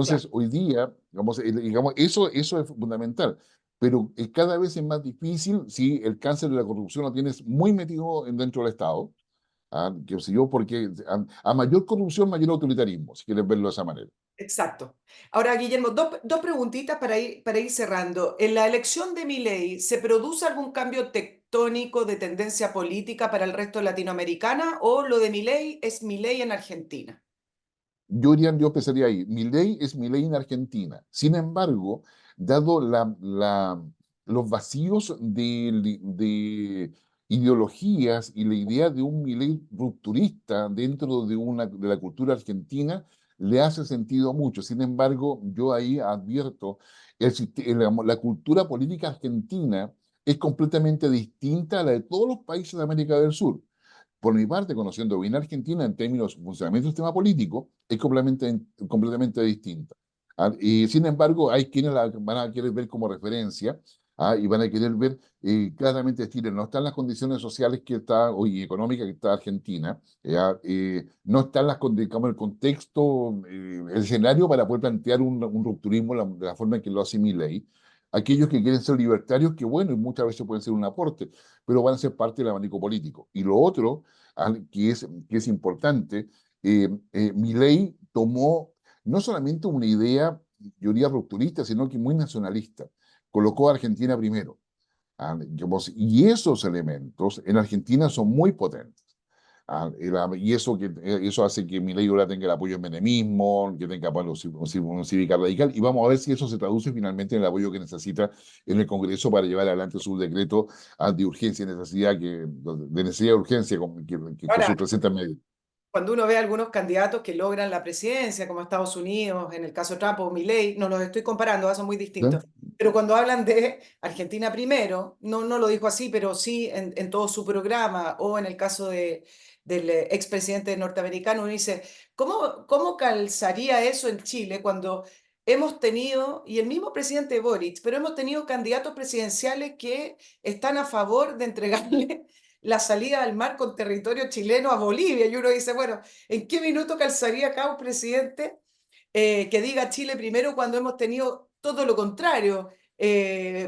claro, Entonces, hoy día, digamos, eso es fundamental, pero cada vez es más difícil si el cáncer de la corrupción lo tienes muy metido dentro del Estado. ¿Ah? Que sé yo, porque a mayor corrupción, mayor autoritarismo, si quieres verlo de esa manera. exacto. Ahora, Guillermo, dos preguntitas para ir cerrando. En la elección de Milei, ¿se produce algún cambio tectónico de tendencia política para el resto de Latinoamericana, o lo de Milei es Milei en Argentina? Yo empezaría ahí. Milei es Milei en Argentina. Sin embargo, dado los vacíos de ideologías y la idea de un Milei rupturista dentro de la cultura argentina, le hace sentido mucho. Sin embargo, yo ahí advierto, la cultura política argentina es completamente distinta a la de todos los países de América del Sur. Por mi parte, conociendo bien Argentina en términos de funcionamiento del sistema político, es completamente distinta. ¿Ah? Y sin embargo, hay quienes la van a querer ver como referencia. ¿Ah? Y van a querer ver claramente Chile no está en las condiciones sociales que está hoy, económicas que está Argentina. ¿Ya? No está en digamos, el contexto, el escenario para poder plantear un rupturismo de la forma en que lo hace Milei. Aquellos que quieren ser libertarios, que bueno, y muchas veces pueden ser un aporte, pero van a ser parte del abanico político. Y lo otro, que es importante, Milei tomó no solamente una idea, yo diría rupturista, sino que muy nacionalista. Colocó a Argentina primero. Y esos elementos en Argentina son muy potentes. Y eso hace que Milei ahora tenga el apoyo en menemismo, que tenga apoyo un cívica radical, y vamos a ver si eso se traduce finalmente en el apoyo que necesita en el Congreso para llevar adelante su decreto de urgencia y necesidad, de necesidad y urgencia que Ahora, sus 300 medios. cuando uno ve a algunos candidatos que logran la presidencia, como Estados Unidos, en el caso de Trump o Milley, no los estoy comparando, son muy ¿Sí? distintos. Pero cuando hablan de Argentina primero, no lo dijo así, pero sí en todo su programa, o en el caso del expresidente norteamericano, uno dice, ¿cómo calzaría eso en Chile cuando hemos tenido, y el mismo presidente Boric, pero hemos tenido candidatos presidenciales que están a favor de entregarle la salida al mar con territorio chileno a Bolivia? Y uno dice, bueno, ¿en qué minuto calzaría acá un presidente que diga Chile primero cuando hemos tenido todo lo contrario?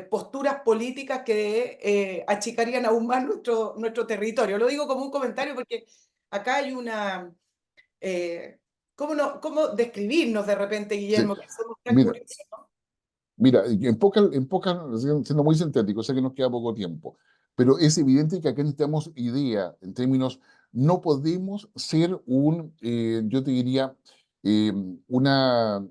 Posturas políticas que achicarían aún más nuestro territorio. Lo digo como un comentario porque acá hay una... eh, ¿cómo describirnos de repente, Sí. Guillermo, que somos tan Mira, curiosos? Mira, siendo muy sintético, sé que nos queda poco tiempo, pero es evidente que acá necesitamos idea en términos, no podemos ser yo te diría, eh, una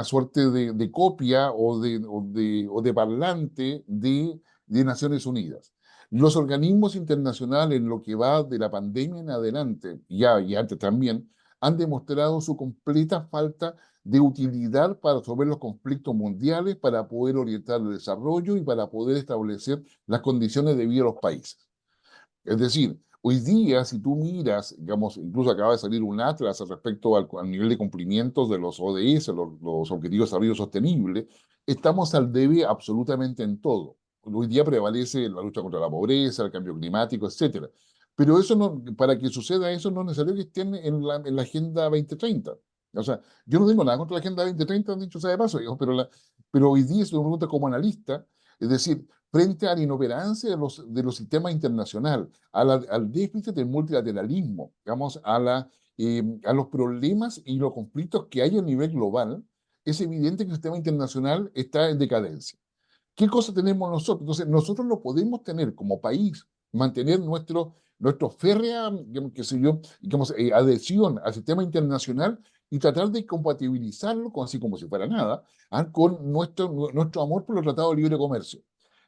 suerte de copia o de parlante de Naciones Unidas. Los organismos internacionales, en lo que va de la pandemia en adelante, ya y antes también, han demostrado su completa falta de utilidad para resolver los conflictos mundiales, para poder orientar el desarrollo y para poder establecer las condiciones de vida de los países. Es decir, Hoy día, si tú miras, digamos, incluso acaba de salir un atlas respecto al nivel de cumplimientos de los ODS, los Objetivos de Desarrollo Sostenible, estamos al debe absolutamente en todo. Hoy día prevalece la lucha contra la pobreza, el cambio climático, etcétera. Pero eso no, para que suceda eso no es necesario que estén en la Agenda 2030. O sea, yo no tengo nada contra la Agenda 2030, dicho sea de paso, digamos, pero hoy día, si me pregunta como analista, es decir, frente a la inoperancia de los sistemas internacionales, al déficit del multilateralismo, digamos, a los problemas y los conflictos que hay a nivel global, es evidente que el sistema internacional está en decadencia. ¿Qué cosa tenemos nosotros? Entonces, nosotros no podemos tener como país, mantener nuestro férrea, digamos, qué sé yo, digamos, adhesión al sistema internacional y tratar de compatibilizarlo, con, así como si fuera nada, con nuestro amor por los tratados de libre comercio.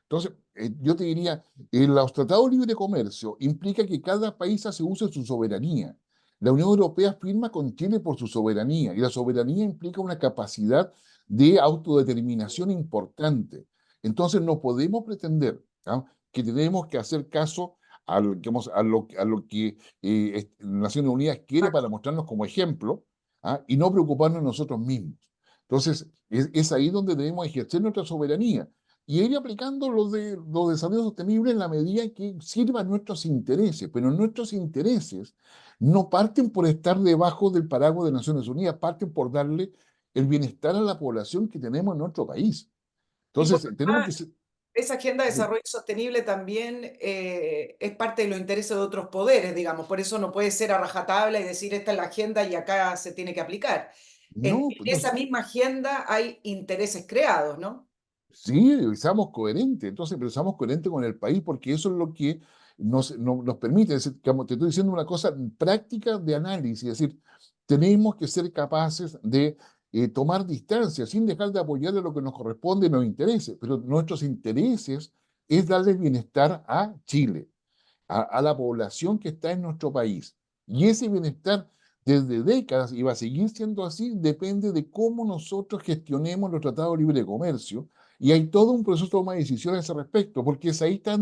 Entonces, yo te diría, los tratados de libre comercio implica que cada país hace uso de su soberanía. La Unión Europea firma con Chile por su soberanía y la soberanía implica una capacidad de autodeterminación importante. Entonces, no podemos pretender, ¿ah?, que tenemos que hacer caso digamos, a lo que Naciones Unidas quiere para mostrarnos como ejemplo, ¿ah?, y no preocuparnos nosotros mismos. Entonces, es ahí donde debemos ejercer nuestra soberanía y ir aplicando los desarrollos sostenibles en la medida en que sirvan nuestros intereses, pero nuestros intereses no parten por estar debajo del paraguas de Naciones Unidas, parten por darle el bienestar a la población que tenemos en nuestro país. Y por Entonces, lo tenemos que demás, ser... esa agenda de Sí. desarrollo sostenible también es parte de los intereses de otros poderes, digamos, por eso no puede ser a rajatabla y decir esta es la agenda y acá se tiene que aplicar. No, En pues, esa misma agenda hay intereses creados, ¿no? sí, seamos coherentes, entonces, pero seamos coherentes con el país, porque eso es lo que nos permite, es decir, te estoy diciendo una cosa práctica de análisis, es decir, tenemos que ser capaces de tomar distancia sin dejar de apoyar lo que nos corresponde y nos interese, pero nuestros intereses es darle bienestar a Chile, a la población que está en nuestro país. Y ese bienestar desde décadas, y va a seguir siendo así, depende de cómo nosotros gestionemos los tratados de libre comercio. Y hay todo un proceso de toma de decisiones a ese respecto, porque es ahí está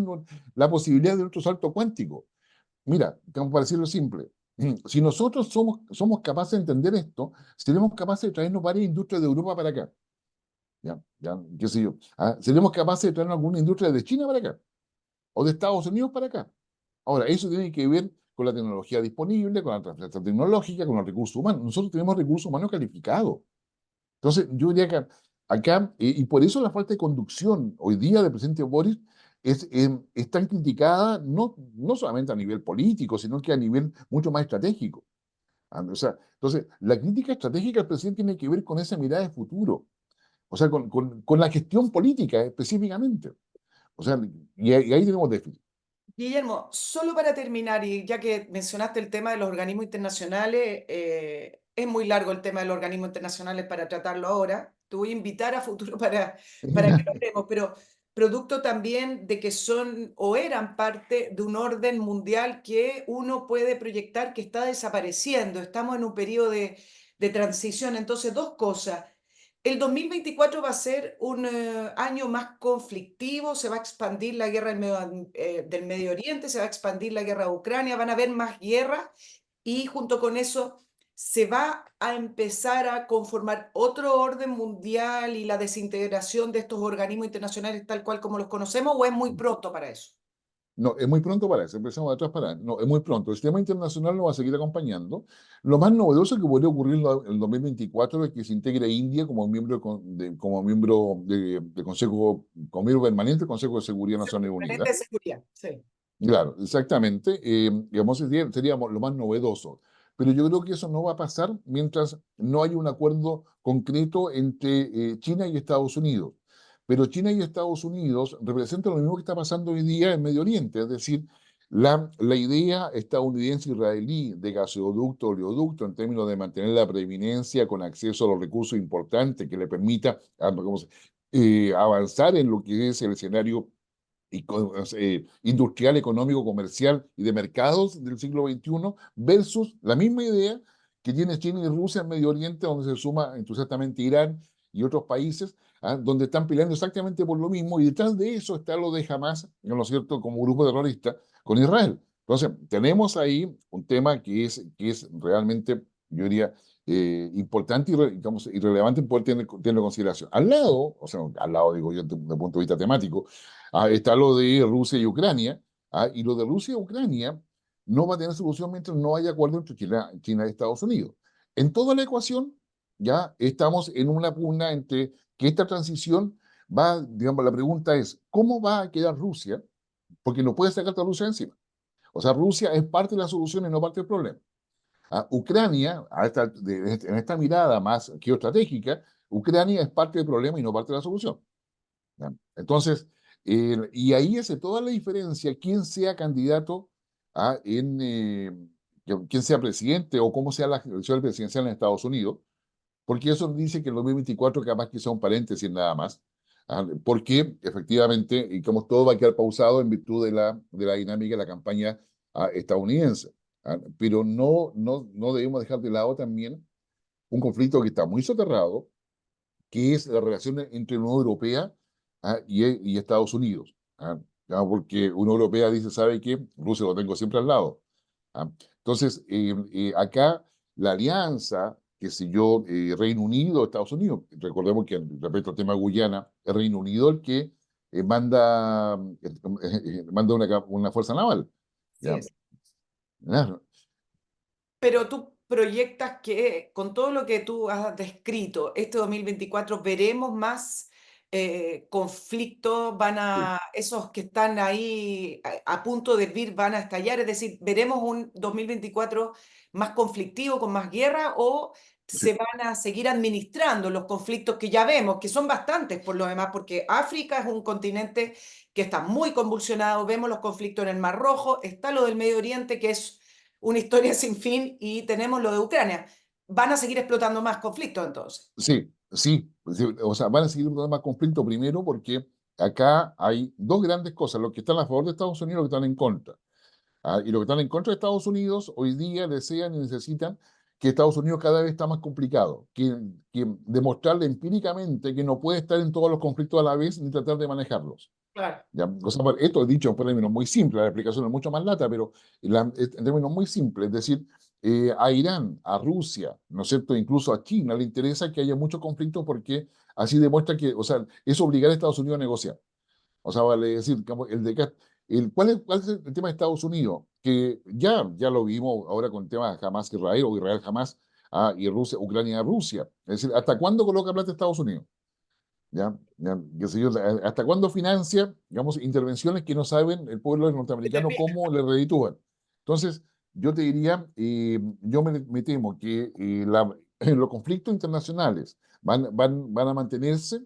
la posibilidad de otro salto cuántico. Mira, como para decirlo simple, si nosotros somos capaces de entender esto, seremos capaces de traernos varias industrias de Europa para acá. Ya, qué sé yo. Seremos capaces de traernos alguna industria de China para acá, o de Estados Unidos para acá. Ahora, eso tiene que ver con la tecnología disponible, con la transferencia tecnológica, con los recursos humanos. Nosotros tenemos recursos humanos calificados. Entonces, yo diría que acá, y por eso la falta de conducción hoy día del presidente Boris es tan criticada, no solamente a nivel político, sino que a nivel mucho más estratégico. O sea, entonces, la crítica estratégica del presidente tiene que ver con esa mirada de futuro, o sea, con la gestión política específicamente. O sea, y ahí tenemos déficit. Guillermo, solo para terminar, y ya que mencionaste el tema de los organismos internacionales, es muy largo el tema de los organismos internacionales para tratarlo ahora. Te voy a invitar a futuro para que lo hablemos, pero producto también de que son o eran parte de un orden mundial que uno puede proyectar que está desapareciendo. Estamos en un periodo de transición. Entonces, dos cosas. El 2024 va a ser un año más conflictivo, se va a expandir la guerra del Medio Oriente, se va a expandir la guerra de Ucrania, van a haber más guerras y junto con eso se va a empezar a conformar otro orden mundial y la desintegración de estos organismos internacionales tal cual como los conocemos, ¿o es muy pronto para eso? No, es muy pronto para eso, empezamos de atrás para... No, es muy pronto. El sistema internacional nos va a seguir acompañando. Lo más novedoso que podría ocurrir en el 2024 es que se integre India como miembro, como miembro de Consejo, como miembro permanente del Consejo de Seguridad de Naciones Permanente Unidas. de seguridad, sí. Claro, exactamente. Digamos, sería lo más novedoso. Pero yo creo que eso no va a pasar mientras no haya un acuerdo concreto entre China y Estados Unidos. Pero China y Estados Unidos representan lo mismo que está pasando hoy día en Medio Oriente, es decir, la idea estadounidense-israelí de gasoducto, oleoducto, en términos de mantener la preeminencia con acceso a los recursos importantes que le permita avanzar en lo que es el escenario industrial, económico, comercial y de mercados del siglo XXI versus la misma idea que tiene China y Rusia en Medio Oriente, donde se suma entusiastamente Irán y otros países, donde están peleando exactamente por lo mismo, y detrás de eso está lo de Hamas, ¿no es cierto?, como grupo terrorista con Israel. Entonces, tenemos ahí un tema que es realmente, yo diría, importante y, digamos, y relevante en poder tenerlo en consideración. Al lado, o sea, al lado digo yo desde el punto de vista temático, está lo de Rusia y Ucrania, y lo de Rusia y Ucrania no va a tener solución mientras no haya acuerdo entre China y Estados Unidos. En toda la ecuación, ya estamos en una pugna entre que esta transición va, digamos, la pregunta es, ¿cómo va a quedar Rusia? Porque no puede sacar a Rusia encima. O sea, Rusia es parte de la solución y no parte del problema. Ucrania, en esta mirada más geoestratégica, Ucrania es parte del problema y no parte de la solución. ¿Ya? Entonces, y ahí hace toda la diferencia quién sea candidato quién sea presidente o cómo sea la elección presidencial en Estados Unidos, porque eso dice que en 2024 capaz que sea un paréntesis nada más, porque efectivamente, y como todo va a quedar pausado en virtud de la dinámica de la campaña estadounidense. Pero no debemos dejar de lado también un conflicto que está muy soterrado, que es la relación entre Unión Europea y Estados Unidos. Porque Unión Europea dice, ¿sabe qué? Rusia lo tengo siempre al lado. Entonces, acá la alianza, que sé yo, Reino Unido, Estados Unidos, recordemos que respecto al tema de Guyana, es Reino Unido el que manda una fuerza naval. Así ¿Ya? es. Claro. Pero tú proyectas que con todo lo que tú has descrito, este 2024 veremos más conflictos, Sí, esos que están ahí a punto de hervir van a estallar, es decir, veremos un 2024 más conflictivo, con más guerra, o sí, se van a seguir administrando los conflictos que ya vemos, que son bastantes por lo demás, porque África es un continente que está muy convulsionado, vemos los conflictos en el Mar Rojo, está lo del Medio Oriente, que es una historia sin fin, y tenemos lo de Ucrania. ¿Van a seguir explotando más conflictos entonces? sí, sí. O sea, van a seguir un más conflicto primero porque acá hay dos grandes cosas, los que están a favor de Estados Unidos y los que están en contra. Y los que están en contra de Estados Unidos hoy día desean y necesitan que Estados Unidos cada vez está más complicado, que demostrarle empíricamente que no puede estar en todos los conflictos a la vez ni tratar de manejarlos. Claro. ¿Ya? O sea, esto dicho en términos muy simples, la explicación es mucho más lata, pero en términos muy simples, es decir, a Irán, a Rusia, ¿no es cierto? Incluso a China le interesa que haya muchos conflictos porque así demuestra que, o sea, es obligar a Estados Unidos a negociar. O sea, vale decir, como ¿cuál es el tema de Estados Unidos? Que ya lo vimos ahora con el tema de Hamas Israel o Israel Hamas y Rusia, Ucrania Rusia. Es decir, ¿hasta cuándo coloca plata Estados Unidos? Qué sé yo, ¿hasta cuándo financia, digamos, intervenciones que no saben el pueblo norteamericano cómo le reditúan? Entonces, yo te diría, yo me temo que los conflictos internacionales van a mantenerse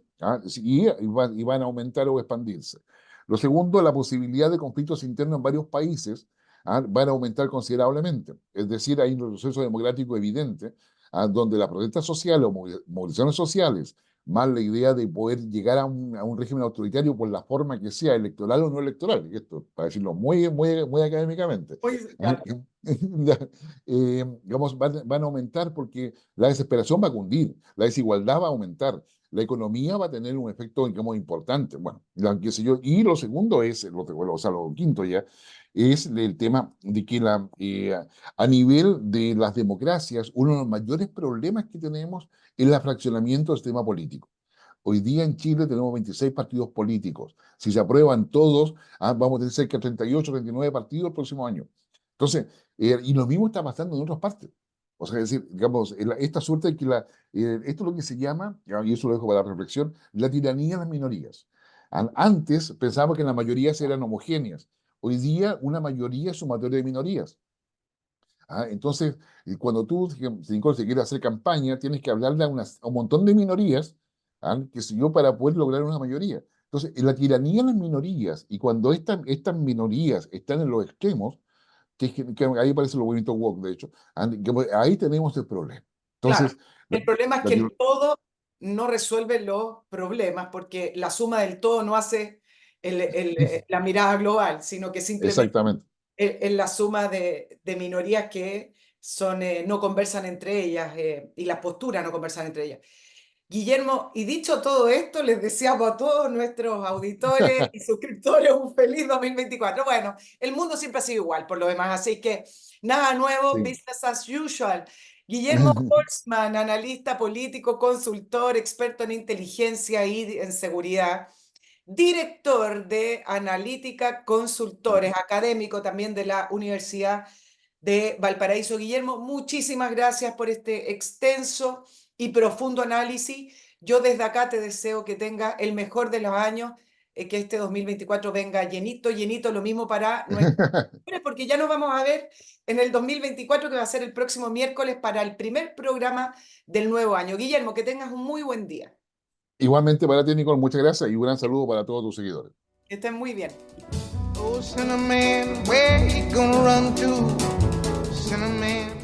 y van a aumentar o expandirse. Lo segundo, la posibilidad de conflictos internos en varios países van a aumentar considerablemente. Es decir, hay un proceso democrático evidente donde las protestas sociales o movilizaciones sociales más la idea de poder llegar a un régimen autoritario por la forma que sea, electoral o no electoral, y esto para decirlo muy académicamente. Oye, claro. Digamos, van a aumentar porque la desesperación va a cundir, la desigualdad va a aumentar, la economía va a tener un efecto, digamos, importante. Bueno, qué sé yo. Y lo segundo es, o sea, lo quinto ya, es el tema de que a nivel de las democracias, uno de los mayores problemas que tenemos es el fraccionamiento del sistema político. Hoy día en Chile tenemos 26 partidos políticos. Si se aprueban todos, vamos a tener cerca de 38, 39 partidos el próximo año. Entonces, y lo mismo está pasando en otras partes. O sea, es decir, digamos, esta suerte de que esto es lo que se llama, y eso lo dejo para la reflexión, la tiranía de las minorías. Antes pensábamos que las mayorías eran homogéneas. Hoy día una mayoría es sumatoria de minorías. Entonces, cuando tú, Nicole, si quieres hacer campaña, tienes que hablarle a un montón de minorías, que sé yo, para poder lograr una mayoría. Entonces, la tiranía de las minorías, y cuando estas minorías están en los extremos, que ahí aparece el movimiento woke, de hecho, ahí tenemos el problema. Claro. Entonces, la- El problema es la que tiro- el todo no resuelve los problemas, porque la suma del todo no hace la mirada global, sino que simplemente exactamente. es la suma de minorías que no conversan entre ellas, y las posturas no conversan entre ellas. Guillermo, y dicho todo esto, les deseamos a todos nuestros auditores y suscriptores un feliz 2024. Bueno, el mundo siempre ha sido igual por lo demás, así que nada nuevo, Sí. business as usual. Guillermo Holzman, analista político, consultor, experto en inteligencia y en seguridad, director de Analítica Consultores, académico también de la Universidad de Valparaíso. Guillermo, muchísimas gracias por este extenso y profundo análisis. Yo desde acá te deseo que tenga el mejor de los años, que este 2024 venga llenito, llenito, lo mismo para nuestros porque ya nos vamos a ver en el 2024, que va a ser el próximo miércoles para el primer programa del nuevo año. Guillermo, que tengas un muy buen día. Igualmente para ti, Nicole, muchas gracias y un gran saludo para todos tus seguidores. Que estén muy bien. Oh, Cinnamon, where you gonna run to? Cinnamon.